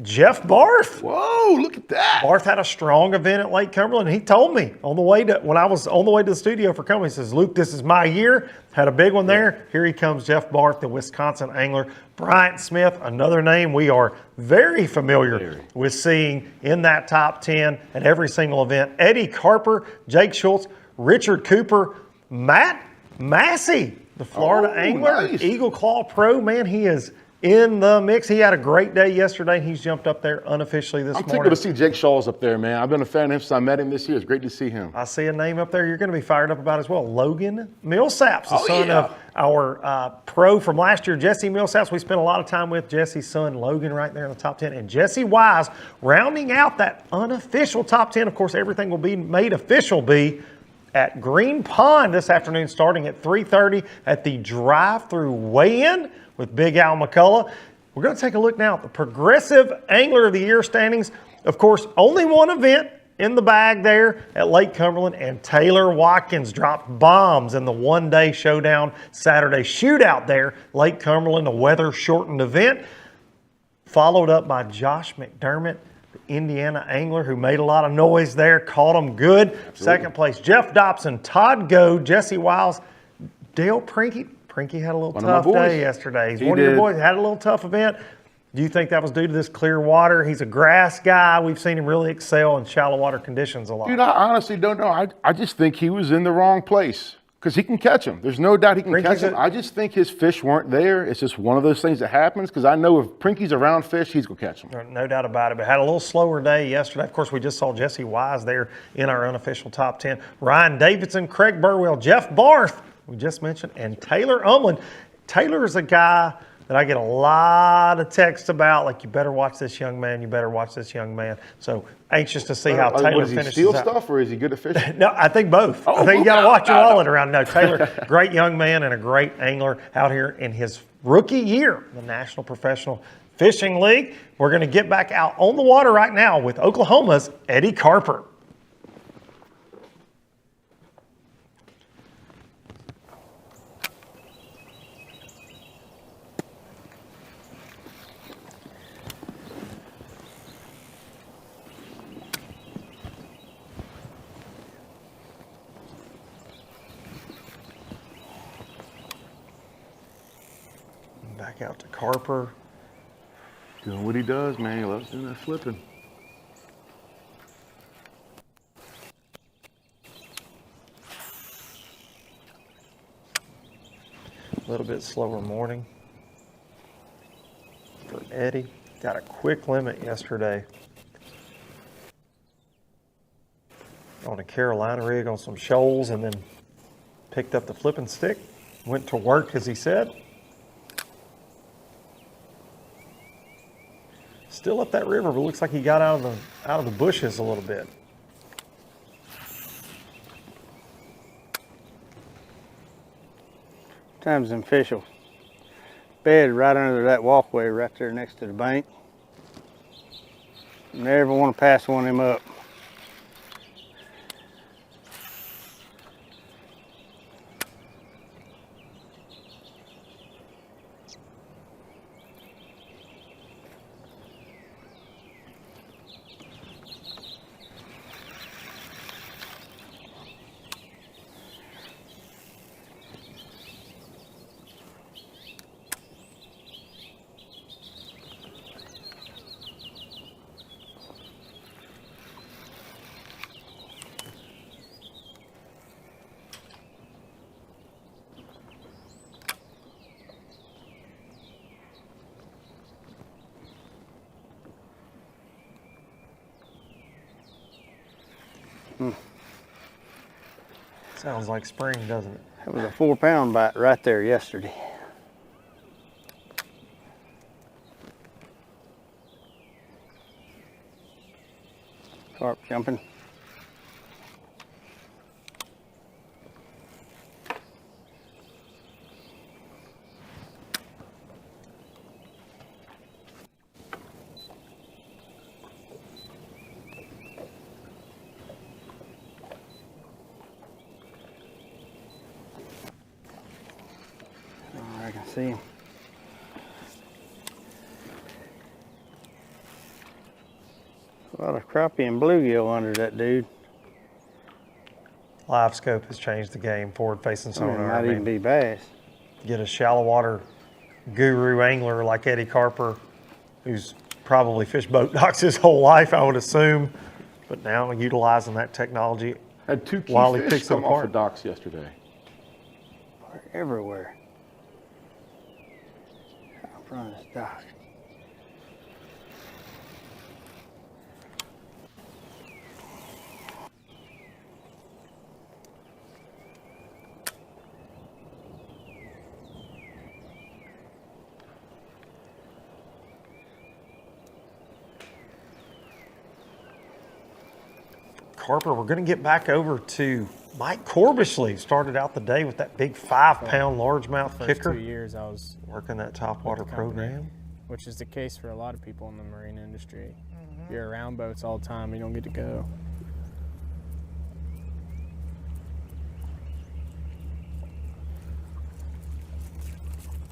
Jeff Barth. Whoa, look at that. Barth had a strong event at Lake Cumberland. He told me on the way to, when I was on the way to the studio for Cumberland, he says, Luke, this is my year. Had a big one there. Here he comes, Jeff Barth, the Wisconsin angler. Bryant Smith, another name we are very familiar with seeing in that top 10 at every single event. Eddie Carper, Jake Schultz, Richard Cooper, Matt Massey, the Florida angler, nice. Eagle Claw Pro, man, he is in the mix. He had a great day yesterday. He's jumped up there unofficially this morning. I'm tickled to see Jake Shaw's up there, man. I've been a fan of him since I met him this year. It's great to see him. I see a name up there you're going to be fired up about as well. Logan Millsaps, the son of our pro from last year, Jesse Millsaps. We spent a lot of time with Jesse's son, Logan, right there in the top 10. And Jesse Wise rounding out that unofficial top 10. Of course, everything will be made official at Green Pond this afternoon, starting at 3:30 at the drive-through weigh-in with Big Al McCullough. We're going to take a look now at the Progressive Angler of the Year standings. Of course, only one event in the bag there at Lake Cumberland, and Taylor Watkins dropped bombs in the one-day showdown Saturday shootout there. Lake Cumberland, a weather-shortened event, followed up by Josh McDermott, the Indiana angler, who made a lot of noise there, caught them good. Absolutely. Second place, Jeff Dobson, Todd Go, Jesse Wiles, Dale Prinky. Prinky had a little tough day yesterday. He's one of your boys. Had a little tough event. Do you think that was due to this clear water? He's a grass guy. We've seen him really excel in shallow water conditions a lot. Dude, I honestly don't know. I just think he was in the wrong place because he can catch them. There's no doubt he can catch them. I just think his fish weren't there. It's just one of those things that happens because I know if Prinky's around fish, he's going to catch them. No doubt about it, but had a little slower day yesterday. Of course, we just saw Jesse Wise there in our unofficial top 10. Ryan Davidson, Craig Burwell, Jeff Barth, we just mentioned, and Taylor Umlin. Taylor is a guy that I get a lot of texts about, like, you better watch this young man, you better watch this young man. So anxious to see how Taylor finishes. Does he steal stuff or is he good at fishing? No, I think both. I think you got to watch your wallet around. No, Taylor, great young man and a great angler out here in his rookie year, the National Professional Fishing League. We're going to get back out on the water right now with Oklahoma's Eddie Carper. Back out to Carper. Doing what he does, man. He loves doing that flipping. A little bit slower morning for Eddie. Got a quick limit yesterday on a Carolina rig on some shoals, and then picked up the flipping stick. Went to work, as he said. Still up that river, but looks like he got out of the bushes a little bit. Times them fish will bed right under that walkway right there next to the bank. Never want to pass one of them up. Sounds like spring, doesn't it? That was a 4-pound bite right there yesterday. Carp jumping. I can see him. A lot of crappie and bluegill under that dude. Live scope has changed the game, forward-facing sonar. Might even be bass. Get a shallow water guru angler like Eddie Carper, who's probably fished boat docks his whole life, I would assume, but now utilizing that technology Had 2 key while he fish picks it come off the apart. docks yesterday. They're everywhere. Out in front of this dock. Carper, we're going to get back over to Mike Corbishly. Started out the day with that big 5-pound largemouth First kicker. 2 years I was working that topwater program. Which is the case for a lot of people in the marine industry. If you're around boats all the time, you don't get to go.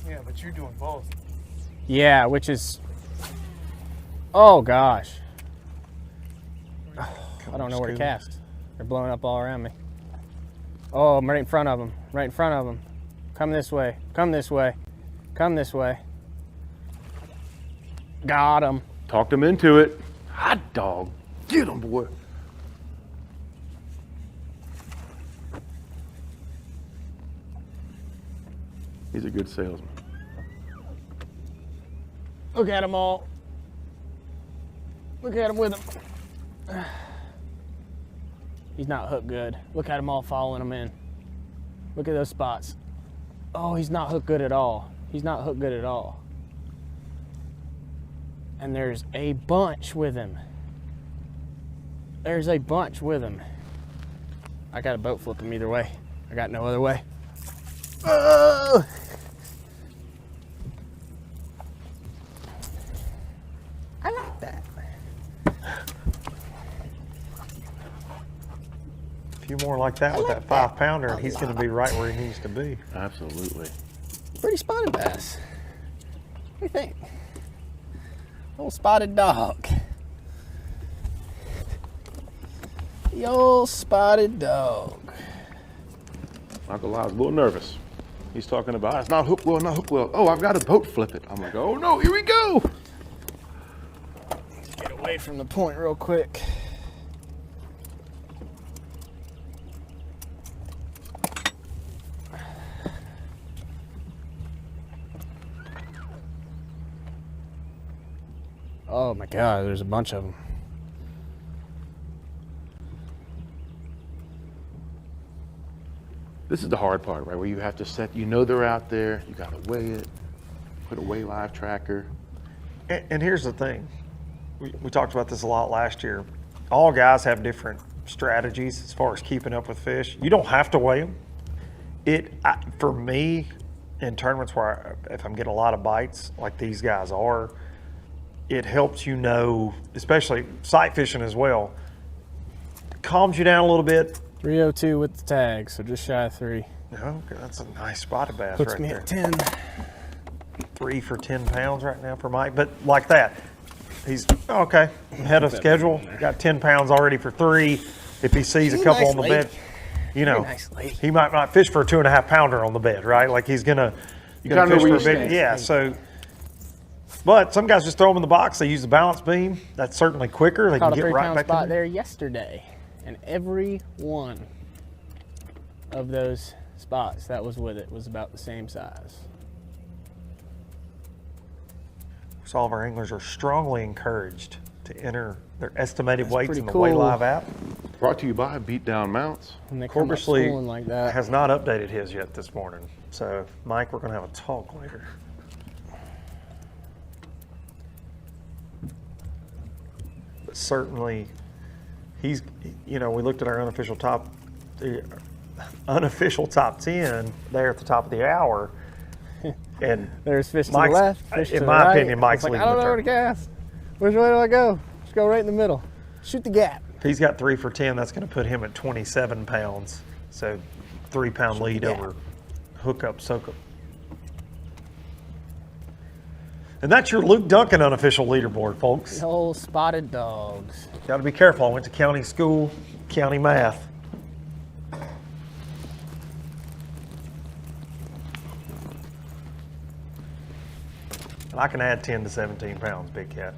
Yeah, but you're doing both. Yeah, which is, oh gosh. I don't know where to cast. They're blowing up all around me. Oh, I'm right in front of them. Right in front of them. Come this way. Come this way. Come this way. Got him. Talked him into it. Hot dog. Get him, boy. He's a good salesman. Look at them all. Look at them with him. He's not hooked good. Look at them all following him in. Look at those spots. Oh, he's not hooked good at all. He's not hooked good at all. And there's a bunch with him. There's a bunch with him. I got a boat flip him either way. I got no other way. Oh! I like that. A few more like that with that 5-pounder, and he's going to be right where he needs to be. Absolutely. Pretty spotted bass. What do you think? Old spotted dog. The old spotted dog. Not gonna lie, I was a little nervous. He's talking about, it's not hook well, not hook well. Oh, I've got to boat flip it. I'm like, oh no, here we go. Get away from the point real quick. Oh my God, there's a bunch of them. This is the hard part, right? Where you have to set, you know they're out there, you got to weigh it, put a weigh live tracker. And here's the thing. We talked about this a lot last year. All guys have different strategies as far as keeping up with fish. You don't have to weigh them. For me, in tournaments where if I'm getting a lot of bites like these guys are, it helps you know, especially sight fishing as well, calms you down a little bit. 302 with the tag, so just shy of 3. Okay, that's a nice spotted bass Puts right me there. at 10. 3 for 10 pounds right now for Mike, but like that. He's okay, ahead of schedule. Got 10 pounds already for 3. If he sees a couple on the bed, you know, he might not fish for a 2.5 pounder on the bed, right? Like he's gonna fish for a big, yeah. So, but some guys just throw them in the box. They use the balance beam. That's certainly quicker. They Caught can a get right 3-pound back spot in there. there yesterday, and every one of those spots that was with it was about the same size. So all of our anglers are strongly encouraged to enter their estimated That's weights pretty in the cool. Weigh Live app. Brought to you by Beat Down Mounts. Corbishly like that. has not updated his yet this morning. So, Mike, we're going to have a talk later. But certainly, he's, you know, we looked at our unofficial top 10 there at the top of the hour. And there's fish to Mike's, the left, fish in to my the right. opinion, Mike's It's like, leading I don't the know where to tournament. cast. Which way do I go? Just go right in the middle. Shoot the gap. If he's got 3 for 10, that's going to put him at 27 pounds. So 3-pound lead over hookup, soakup. And that's your Luke Duncan unofficial leaderboard, folks. The old spotted dogs. Got to be careful. I went to county school, county math. And I can add 10 to 17 pounds, big cat.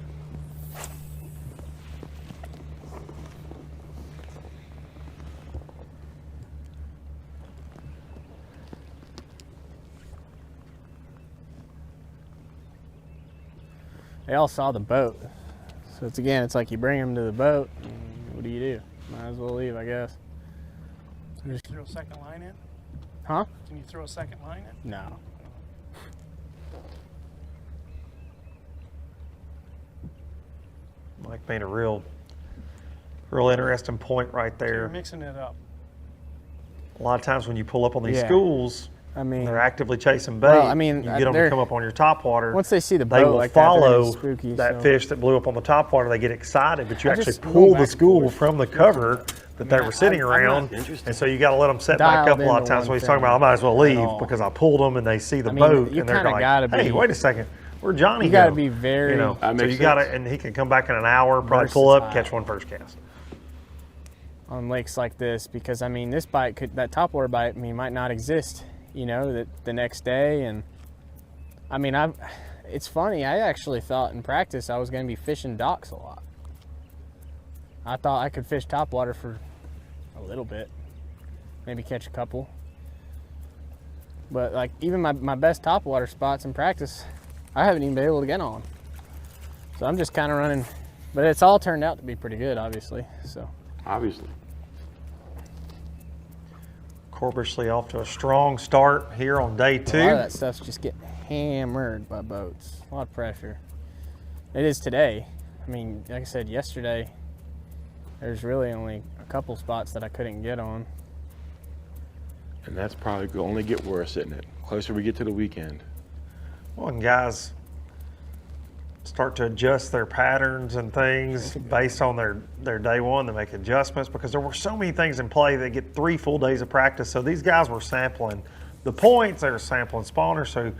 They all saw the boat. So it's like you bring them to the boat, and what do? Might as well leave, I guess. Can you throw a second line in? Huh? Can you throw a second line in? No. Mike made a real interesting point right So you're there. mixing it up. A lot of times when you pull up on these Yeah. schools, I mean, they're actively chasing bait. well, I mean, you get them to come up on your top water. Once they see the they boat will like that, they're gonna follow be spooky, that so. fish that blew up on the top water. They get excited, but you I actually just pull go the back and school forth. from the cover that they were sitting I'm not around, interested. and so you got to let them set back up Dialed a lot of into times. one What he's talking thing about, I might as well at leave all. because I pulled them and they see the I mean, boat you and they're kinda like, gotta "Hey, be- wait a second, where'd Johnny You go?" gotta be very- you know. That So makes you got to, sense. and he can come back in an hour, probably pull up, Versatile. catch one first cast. On lakes like this, because I mean, this bite that topwater bite, I mean, might not exist, you know, that the next day. And I mean, it's funny. I actually thought in practice I was going to be fishing docks a lot. I thought I could fish topwater for a little bit, maybe catch a couple. But like even my best topwater spots in practice, I haven't even been able to get on. So I'm just kind of running, but it's all turned out to be pretty good, obviously. So Obviously. Corbishly off to a strong start here on day 2. A lot of that stuff's just getting hammered by boats. A lot of pressure. It is today. I mean, like I said, yesterday, there's really only a couple spots that I couldn't get on. And that's probably going to only get worse, isn't it? Closer we get to the weekend. Well, and guys start to adjust their patterns and things based on their day one. They make adjustments because there were so many things in play. They get 3 full days of practice. So these guys were sampling the points. They were sampling spawners. So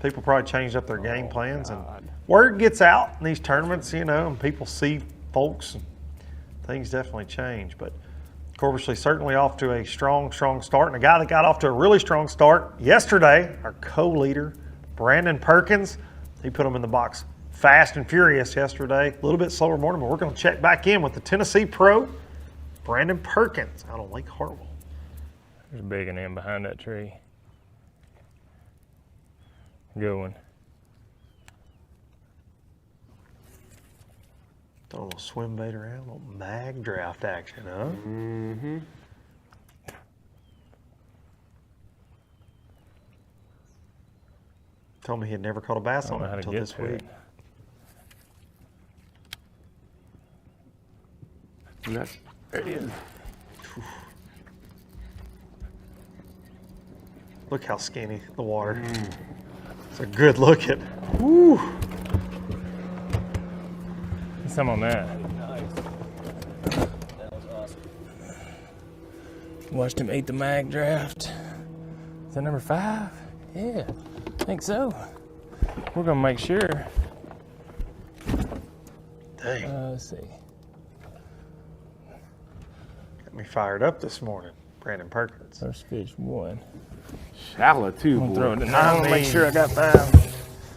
people probably changed up their game plans. And word gets out in these tournaments, you know, and people see folks. And things definitely change. But Corbishly certainly off to a strong start. And a guy that got off to a really strong start yesterday, our co-leader, Brandon Perkins, he put him in the box fast and furious yesterday. A little bit slower morning, but we're going to check back in with the Tennessee pro, Brandon Perkins, out on Lake Hartwell. There's a big one in behind that tree. Good one. Throw a little swim bait around, a little mag draft action, huh? Mm-hmm. Told me he had never caught a bass on know it how to until get this to week. it. And that's, there it is. Look how skinny the water. It's a good look at. Woo! Some on that. That was awesome. Watched him eat the mag draft. Is that number 5? Yeah, I think so. We're gonna make sure. Dang. Let's see. Got me fired up this morning, Brandon Perkins. First fish 1. Shallow too, I'm boy. throwing it now. I want to make sure I got 5.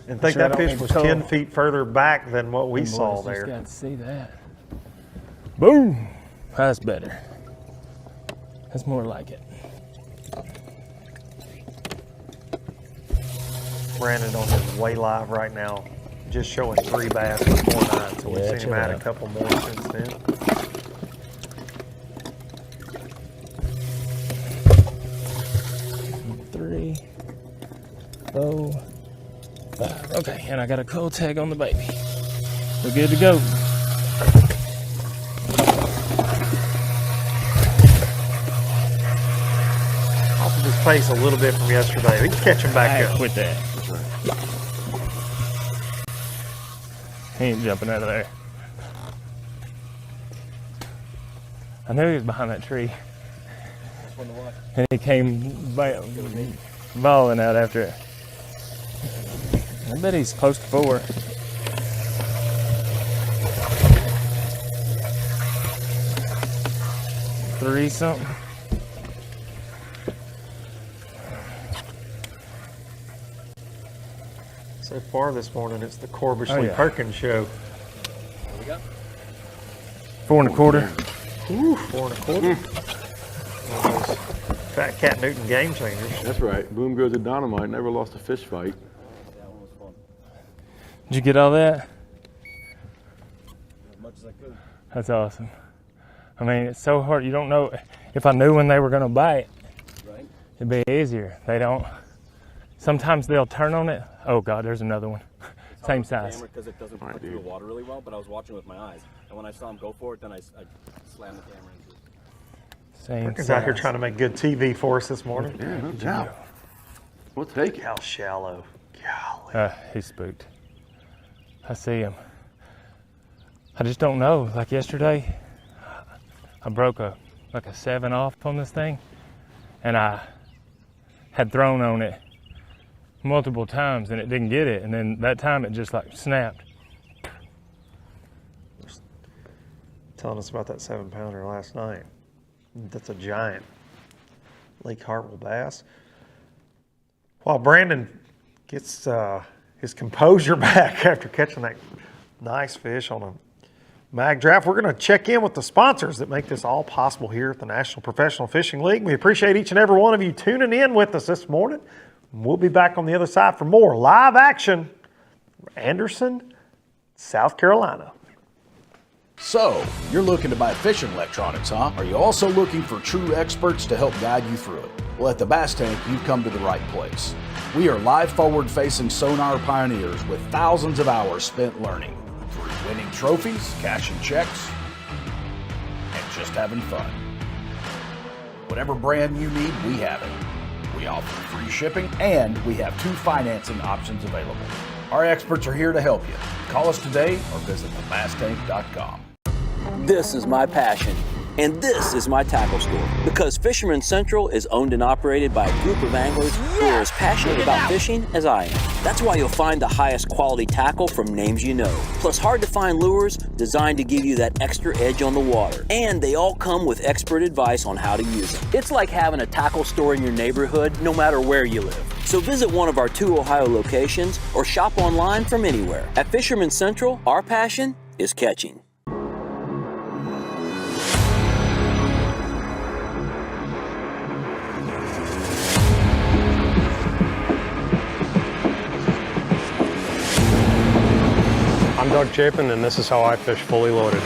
And think Sure I that don't fish need was to 10 cull. feet further back than what we Them saw boys there. Just got to see that. Boom! That's better. That's more like it. Brandon on his way live right now, just showing 3 bass with 4 9. So we've Yeah, seen him chill add a out. couple more since then. 4, 5. Okay, and I got a cold tag on the baby. We're good to go. Off of his pace a little bit from yesterday. We can catch him back up. Quit that. He ain't jumping out of there. I knew he was behind that tree. And he came balling out after it. I bet he's close to 4. Three something. So far this morning, it's the Corbishly Perkins show. 4 1/4. Ooh, 4 1/4. One of those Fat Cat Newton game changers. That's right. Boom goes the dynamite. Never lost a fish fight. Did you get all that? As much as I could. That's awesome. I mean, it's so hard. You don't know. If I knew when they were going to bite, Right. it'd be easier. They don't. Sometimes they'll turn on it. Oh God, there's another one. Same size. Because it doesn't cut through the water really well, but I was watching with my eyes. And when I saw him go for it, then I slammed the camera into it. Same Perkins size. out here trying to make good TV for us this morning. Yeah, no doubt. We'll take it. How shallow. Golly. He's spooked. I see him. I just don't know. Like yesterday, I broke a 7 off on this thing, and I had thrown on it multiple times and it didn't get it, and then that time it just like snapped. Telling us about that 7-pounder last night. That's a giant Lake Hartwell bass. While Brandon gets his composure back after catching that nice fish on a mag draft, we're going to check in with the sponsors that make this all possible here at the National Professional Fishing League. We appreciate each and every one of you tuning in with us this morning. We'll be back on the other side for more live action from Anderson, South Carolina. So, you're looking to buy fishing electronics, huh? Are you also looking for true experts to help guide you through it? Well, at the Bass Tank, you've come to the right place. We are live forward-facing sonar pioneers with thousands of hours spent learning through winning trophies, cashing checks, and just having fun. Whatever brand you need, we have it. We offer free shipping, and we have 2 financing options available. Our experts are here to help you. Call us today or visit thebasstank.com. This is my passion, and this is my tackle store. Because Fisherman Central is owned and operated by a group of anglers who are as passionate about fishing as I am. That's why you'll find the highest quality tackle from names you know. Plus hard to find lures designed to give you that extra edge on the water. And they all come with expert advice on how to use them. It's like having a tackle store in your neighborhood, no matter where you live. So visit one of our 2 Ohio locations or shop online from anywhere. At Fisherman Central, our passion is catching. I'm Doug Chapin, and this is how I fish fully loaded.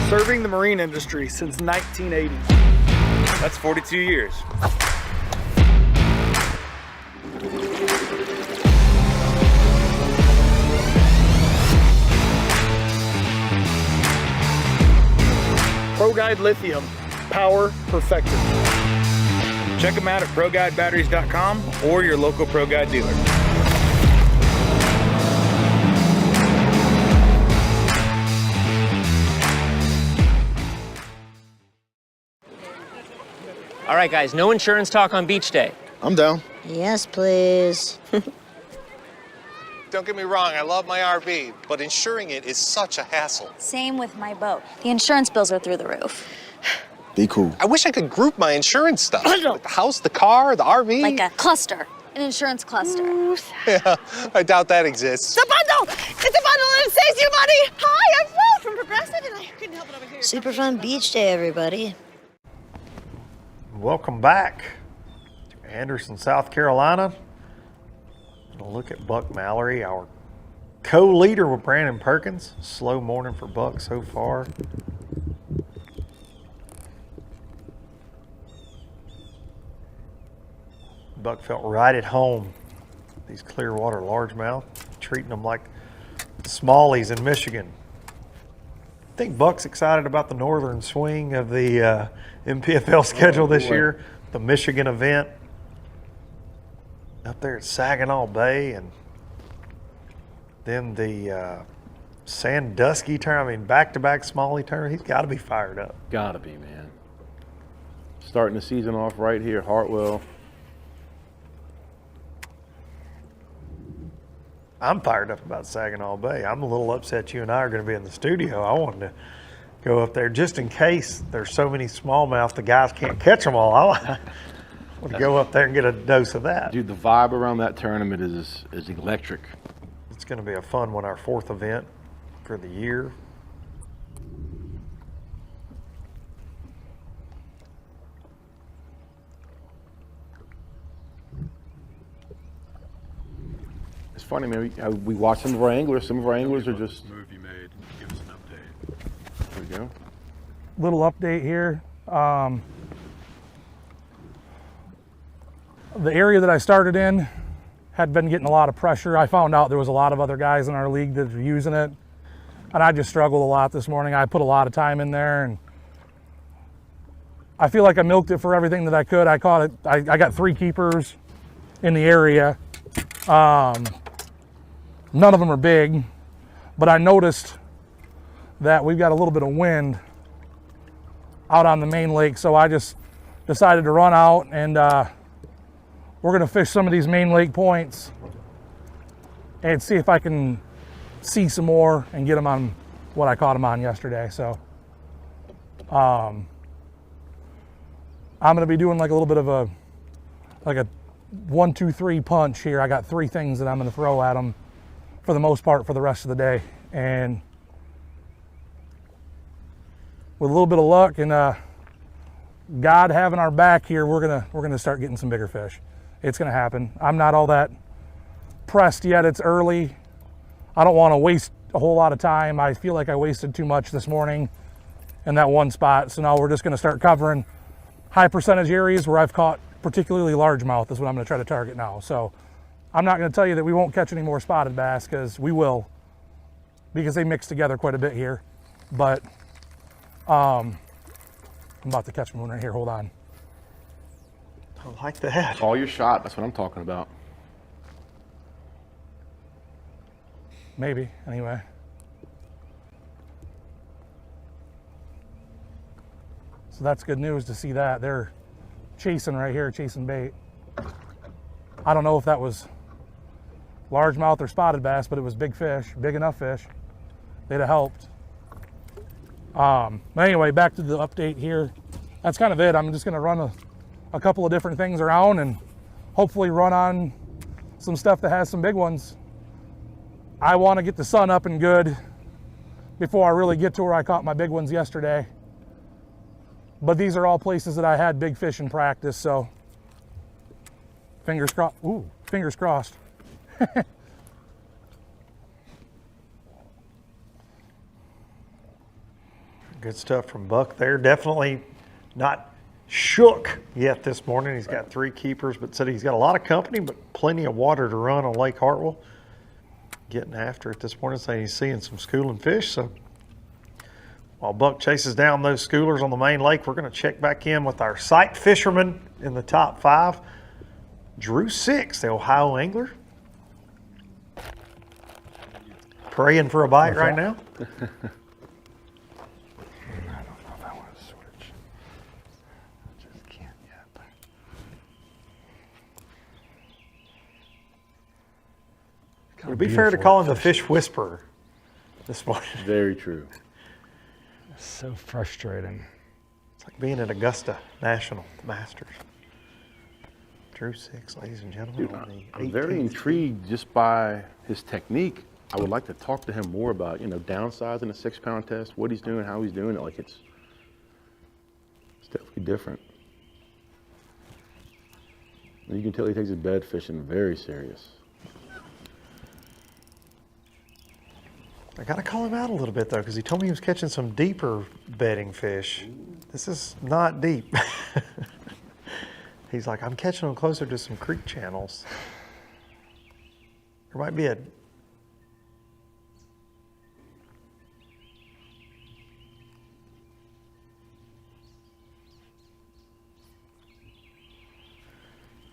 Serving the marine industry since 1980. That's 42 years. ProGuide Lithium, power perfected. Check them out at ProGuideBatteries.com or your local ProGuide dealer. All right, guys, no insurance talk on beach day. I'm down. Yes, please. Don't get me wrong, I love my RV, but insuring it is such a hassle. Same with my boat. The insurance bills are through the roof. Be cool. I wish I could group my insurance stuff. Like the house, the car, the RV. Like a cluster, an insurance cluster. Yeah, I doubt that exists. It's a bundle! It's a bundle and it saves you money! Hi, I'm Will from Progressive and I couldn't help it over here. Super fun beach day, everybody. Welcome back to Anderson, South Carolina. We'll look at Buck Mallory, our co-leader with Brandon Perkins. Slow morning for Buck so far. Buck felt right at home. These Clearwater largemouth, treating them like the smallies in Michigan. I think Buck's excited about the northern swing of the NPFL schedule this year, the Michigan event up there at Saginaw Bay, and then the Sandusky tournament. I mean, back-to-back Smalley tournament. He's got to be fired up. Gotta be, man. Starting the season off right here, Hartwell. I'm fired up about Saginaw Bay. I'm a little upset you and I are going to be in the studio. I wanted to go up there just in case there's so many smallmouth the guys can't catch them all. I want to go up there and get a dose of that. Dude, the vibe around that tournament is electric. It's going to be a fun one, our 4th event for the year. It's funny, man. We watch some of our anglers. Some of our anglers are just. Move you made. Give us an update. There we go. Little update here. The area that I started in had been getting a lot of pressure. I found out there was a lot of other guys in our league that were using it, and I just struggled a lot this morning. I put a lot of time in there, and I feel like I milked it for everything that I could. I caught it. I got 3 keepers in the area. None of them are big, but I noticed that we've got a little bit of wind out on the main lake, so I just decided to run out and we're gonna fish some of these main lake points and see if I can see some more and get them on what I caught them on yesterday. So I'm gonna be doing like a little bit of a 1, 2, 3 punch here. I got 3 things that I'm gonna throw at them for the most part for the rest of the day, and with a little bit of luck and God having our back here, we're gonna start getting some bigger fish. It's gonna happen. I'm not all that pressed yet. It's early. I don't want to waste a whole lot of time. I feel like I wasted too much this morning in that one spot, so now we're just gonna start covering high percentage areas where I've caught particularly largemouth is what I'm gonna try to target now. So I'm not gonna tell you that we won't catch any more spotted bass, because we will, because they mix together quite a bit here. But I'm about to catch one right here. Hold on. I like that. Call your shot. That's what I'm talking about. Maybe, anyway. So that's good news to see that. They're chasing right here, chasing bait. I don't know if that was largemouth or spotted bass, but it was big fish, big enough fish. They'd have helped. But anyway, back to the update here. That's kind of it. I'm just gonna run a couple of different things around and hopefully run on some stuff that has some big ones. I want to get the sun up and good before I really get to where I caught my big ones yesterday. But these are all places that I had big fish in practice, so fingers crossed. Ooh, fingers crossed. Good stuff from Buck there. Definitely not shook yet this morning. He's got 3 keepers, but said he's got a lot of company, but plenty of water to run on Lake Hartwell. Getting after it this morning, saying he's seeing some schooling fish. So while Buck chases down those schoolers on the main lake, we're going to check back in with our sight fisherman in the top 5. Drew 6, the Ohio angler. Praying for a bite right now. Would it be fair to call him the fish whisperer this morning? Very true. It's so frustrating. It's like being at Augusta National Masters. Drew 6, ladies and gentlemen. Dude, on the I'm very 18th. intrigued just by his technique. I would like to talk to him more about, downsizing a 6-pound test, what he's doing, how he's doing it. Like it's definitely different. And you can tell he takes his bed fishing very serious. I got to call him out a little bit, though, because he told me he was catching some deeper bedding fish. This is not deep. He's like, I'm catching them closer to some creek channels. There might be a...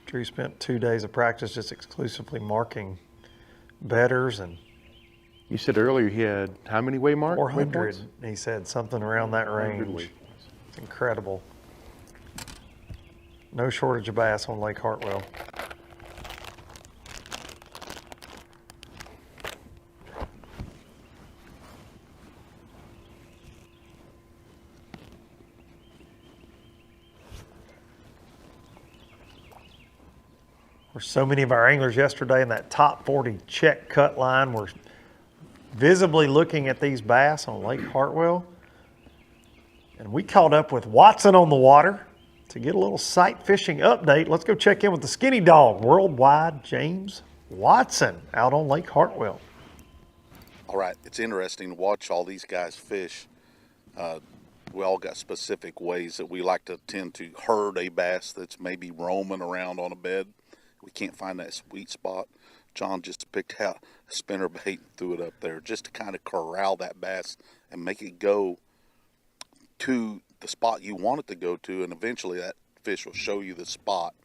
Drew spent 2 days of practice just exclusively marking bedders, and You said earlier he had how many weight marks? 400, he said, something around that range. It's incredible. No shortage of bass on Lake Hartwell. Where so many of our anglers yesterday in that top 40 check cut line were visibly looking at these bass on Lake Hartwell. And we caught up with Watson on the water to get a little sight fishing update. Let's go check in with the skinny dog worldwide, James Watson, out on Lake Hartwell. All right, it's interesting to watch all these guys fish. We all got specific ways that we like to tend to herd a bass that's maybe roaming around on a bed. We can't find that sweet spot. John just picked out a spinner bait and threw it up there just to kind of corral that bass and make it go to the spot you want it to go to, and eventually that fish will show you the spot.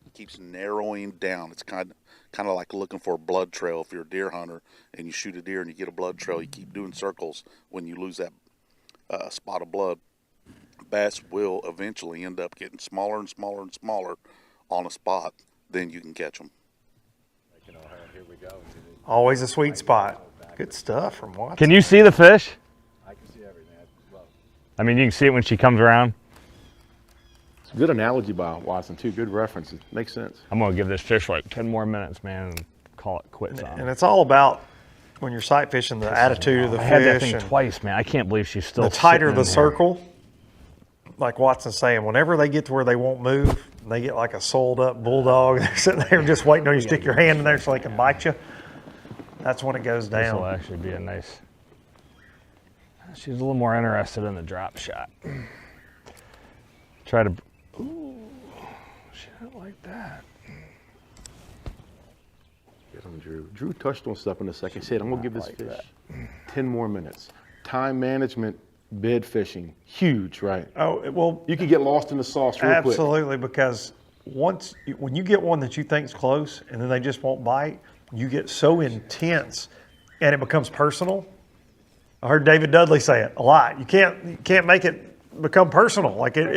It keeps narrowing down. It's kind of like looking for a blood trail. If you're a deer hunter and you shoot a deer and you get a blood trail, you keep doing circles. When you lose that spot of blood, bass will eventually end up getting smaller and smaller and smaller on a spot. Then you can catch them. Always a sweet spot. Good stuff from Watson. Can you see the fish? I can see everything. I mean, you can see it when she comes around. It's a good analogy by Watson, too. Good reference. It makes sense. I'm going to give this fish like 10 more minutes, man, and call it quits on it. And it's all about, when you're sight fishing, the attitude of the fish. I had that thing twice, man. I can't believe she's still the tighter sitting the in circle, like Watson's saying, whenever they get to where they won't move, they get like a soiled up bulldog. They're sitting there just waiting on you to stick your hand in there so they can bite you. That's when it goes down. This will actually be a nice... She's a little more interested in the drop shot. Try to... Ooh, she didn't like that. Get on Drew. Drew touched on something a second. He said, I'm going to give this fish 10 more minutes. Time management, bed fishing, huge, right? Oh, well... You can get lost in the sauce real quick. Absolutely, because when you get one that you think's close and then they just won't bite, you get so intense and it becomes personal. I heard David Dudley say it a lot. You can't make it become personal, like and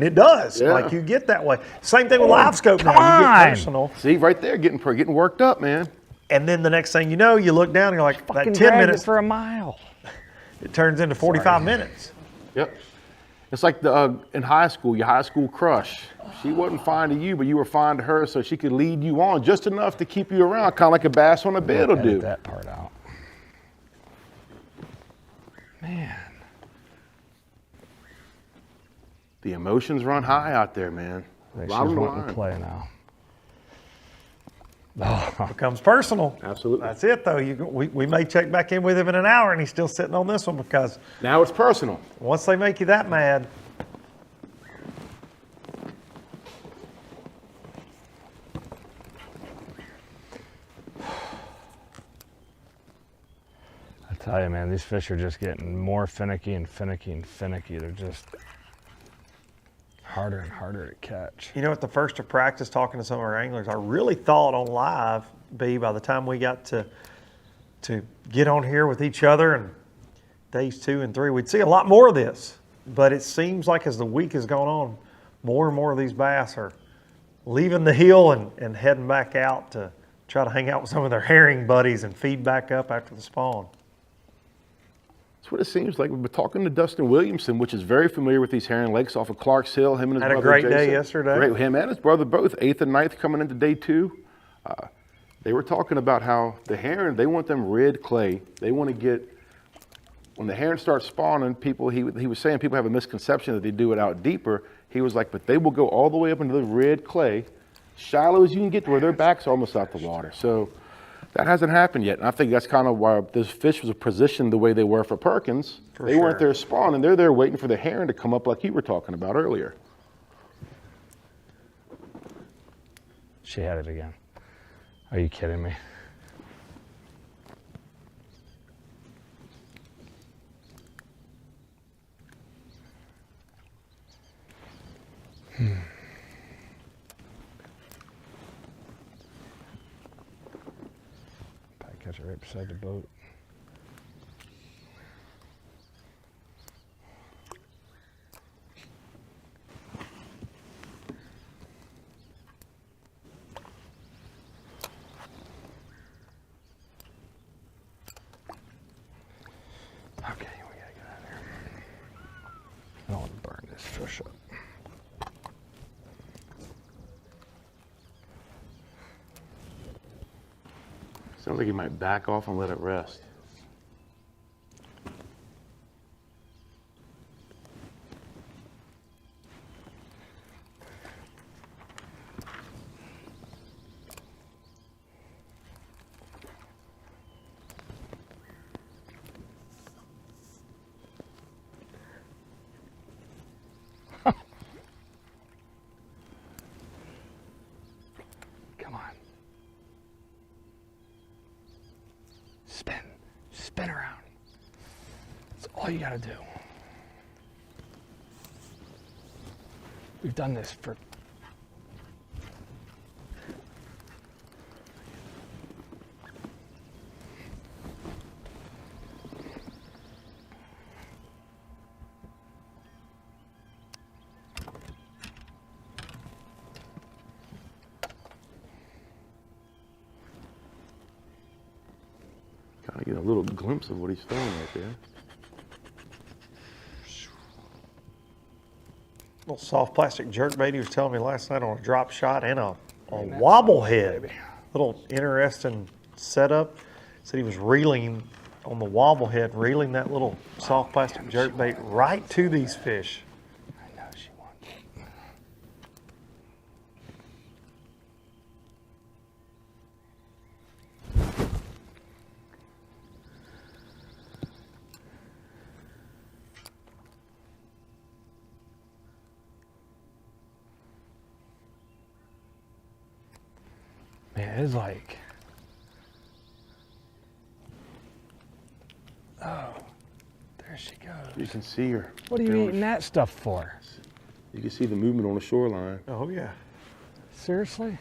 it does. Yeah. Like you get that way. Same thing with live scope now. You get personal. See, right there, getting worked up, man. And then the next thing you know, you look down and you're like, that 10 minutes for a mile. It turns into 45 minutes. Yep. It's like in high school, your high school crush. She wasn't fine to you, but you were fine to her, so she could lead you on just enough to keep you around, kind of like a bass on a bed will do. That part out. Man. The emotions run high out there, man. She's wanting to play now. Oh. Becomes personal. Absolutely. That's it, though. We may check back in with him in an hour, and he's still sitting on this one because now it's personal. Once they make you that mad. I tell you, man, these fish are just getting more finicky and finicky and finicky. They're just harder and harder to catch. You know, at the first of practice, talking to some of our anglers, I really thought on live, by the time we got to get on here with each other and days 2 and 3, we'd see a lot more of this. But it seems like as the week has gone on, more and more of these bass are leaving the hill and heading back out to try to hang out with some of their herring buddies and feed back up after the spawn. That's what it seems like. We've been talking to Dustin Williamson, which is very familiar with these herring lakes off of Clark's Hill. Him and his Had brother a great Jason. day yesterday. Great. Him and his brother both, 8th and 9th coming into day 2. They were talking about how the heron, they want them red clay. They want to get, when the heron starts spawning, people, he was saying people have a misconception that they do it out deeper. He was like, but they will go all the way up into the red clay, shallow as you can get to where their backs are almost out the water. So that hasn't happened yet. And I think that's kind of why this fish was positioned the way they were for Perkins. They weren't there spawning. They're there waiting for the heron to come up like you were talking about earlier. She had it again. Are you kidding me? Probably catch it right beside the boat. Okay, we gotta get out of here. I don't want to burn this fish up. Sounds like he might back off and let it rest. Come on. Spin around. That's all you gotta do. We've done this for Kind of get a little glimpse of what he's throwing right there. Little soft plastic jerkbait he was telling me last night on a drop shot and a wobble head. Little interesting setup. Said he was reeling on the wobble head, reeling that little soft plastic jerkbait right to these fish. I know she wants it. Man, it's like, oh, there she goes. You can see her. What are you eating that stuff for? You can see the movement on the shoreline. Oh, yeah. Seriously?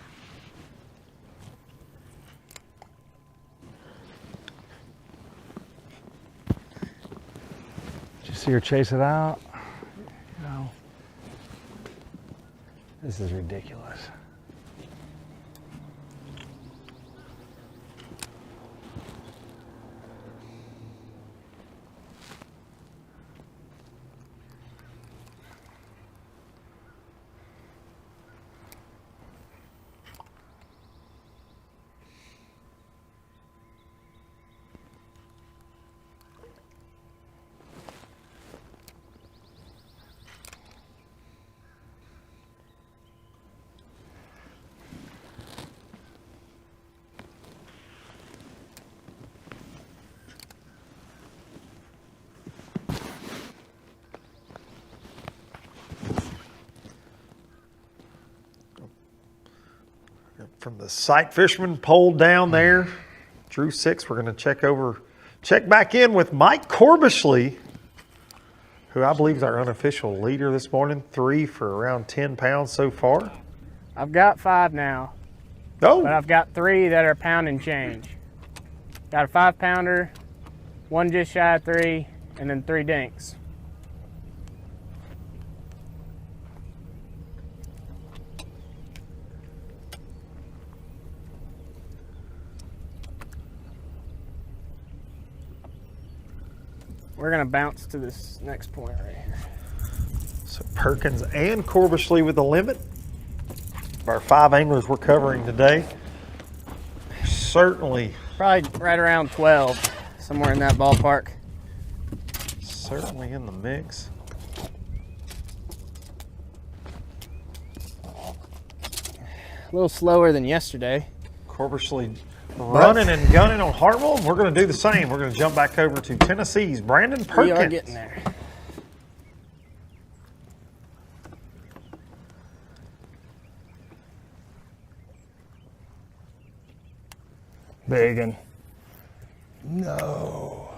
Did you see her chase it out? You know, this is ridiculous. From the sight fisherman pole down there, Drew 6, we're going to check back in with Mike Corbishly, who I believe is our unofficial leader this morning. 3 for around 10 pounds so far. I've got 5 now. Oh. But I've got 3 that are pound and change. Got a 5-pounder, 1 just shy of 3, and then 3 dinks. we're gonna bounce to this next point right here. So Perkins and Corbishly with the limit. Of our 5 anglers we're covering today. Certainly. Probably right around 12, somewhere in that ballpark. Certainly in the mix. A little slower than yesterday. Corbishly running and gunning on Hartwell. We're going to do the same. We're going to jump back over to Tennessee's Brandon Perkins. We are getting there. Big one. No.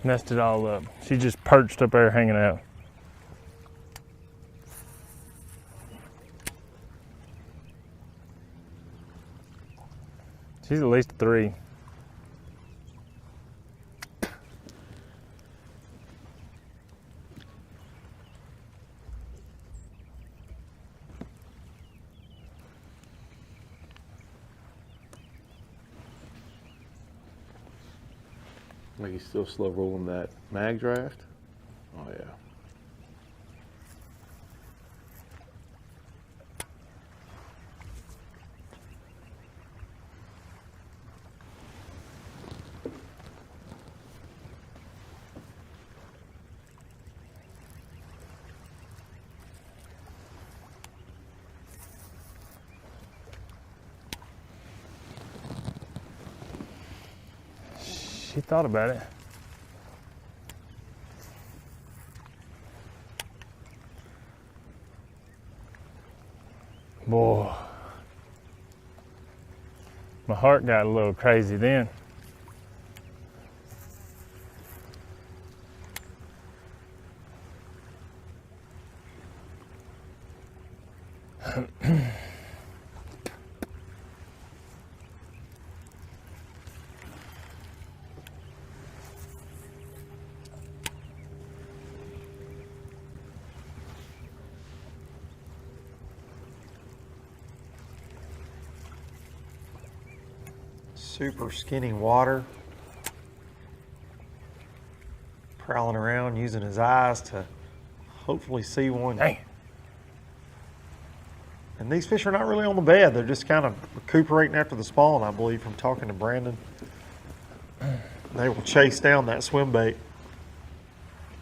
Messed it all up. She just perched up there hanging out. She's at least 3. Like he's still slow rolling that mag draft. Oh yeah. She thought about it. Boy, my heart got a little crazy then. Super skinny water. Prowling around using his eyes to hopefully see one. Dang. And these fish are not really on the bed. They're just kind of recuperating after the spawn, I believe, from talking to Brandon. They will chase down that swim bait,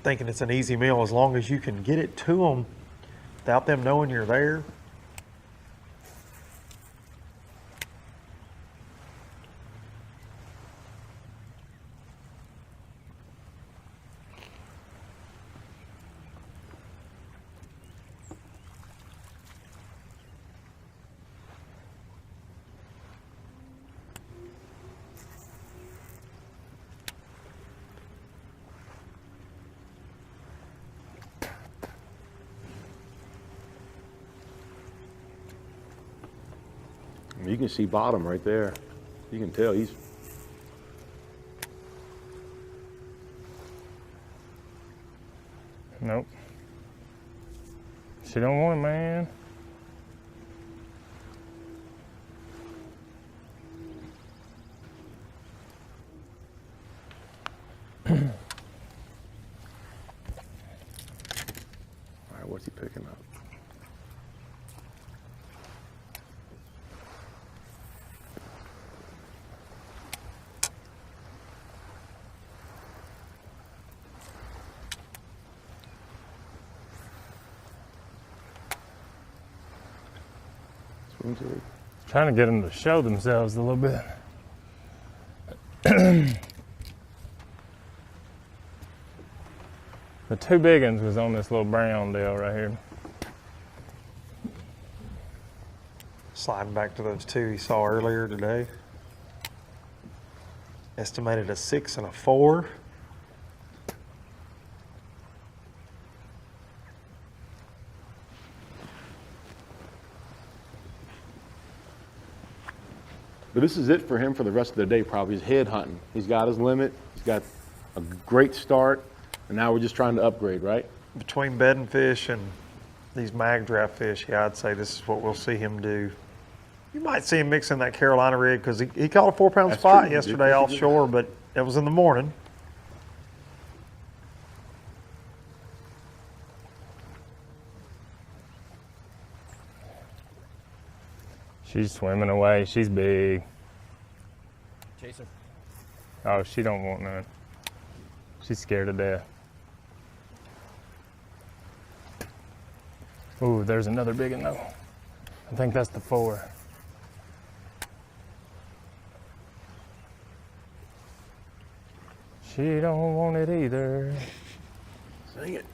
thinking it's an easy meal as long as you can get it to them without them knowing you're there. You can see bottom right there. You can tell he's. Nope. She don't want it, man. All right, what's he picking up? Trying to get them to show themselves a little bit. The 2 big ones was on this little brown deal right here. Sliding back to those 2 he saw earlier today. Estimated a 6 and a 4. But this is it for him for the rest of the day, probably. He's head hunting. He's got his limit. He's got a great start. And now we're just trying to upgrade, right? Between bedding fish and these mag draft fish, yeah, I'd say this is what we'll see him do. You might see him mixing that Carolina rig because he caught a 4-pound spot yesterday offshore, but That was in the morning. She's swimming away. She's big. Chase her. Oh, she don't want none. She's scared to death. Ooh, there's another big one though. I think that's the 4. She don't want it either. Sing it.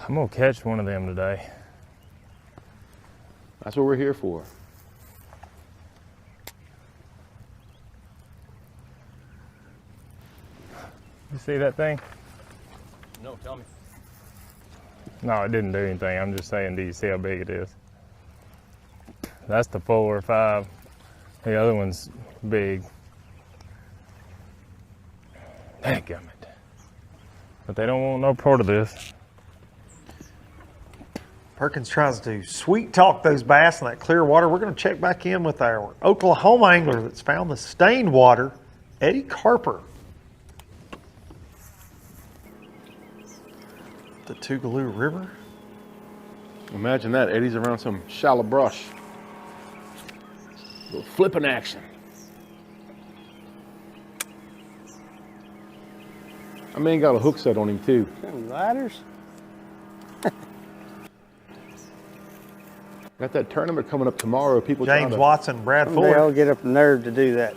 I'm gonna catch one of them today. That's what we're here for. You see that thing? No, tell me. No, it didn't do anything. I'm just saying, do you see how big it is? That's the 4 or 5. The other one's big. Dadgummit. But they don't want no part of this. Perkins tries to sweet talk those bass in that clear water. We're going to check back in with our Oklahoma angler that's found the stained water, Eddie Carper. The Tougaloo River. Imagine that. Eddie's around some shallow brush. A little flipping action. I mean, got a hook set on him too. Gliders? Got that tournament coming up tomorrow. People James trying to... Watson, Brad They Ford. all get up the nerve to do that.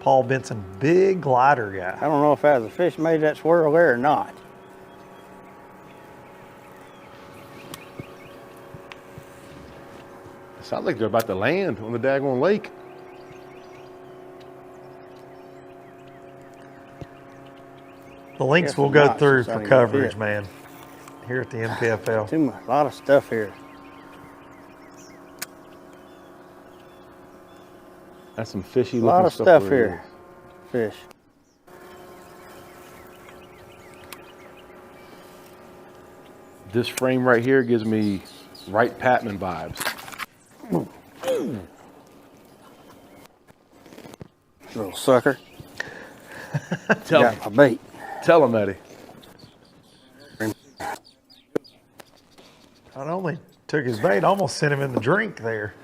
Paul Benson, big glider guy. I don't know if that was a fish made that swirl there or not. Sounds like they're about to land on the daggone lake. The links Guess will I'm go not, through since I for didn't coverage, fit. man, here at the NPFL. Too much, a lot of stuff here. That's some fishy A looking lot of stuff. stuff there. here. Fish. This frame right here gives me Wright Patman vibes. Little sucker. Tell Got him. my bait. Tell him, Eddie. Not only took his bait, almost sent him in the drink there.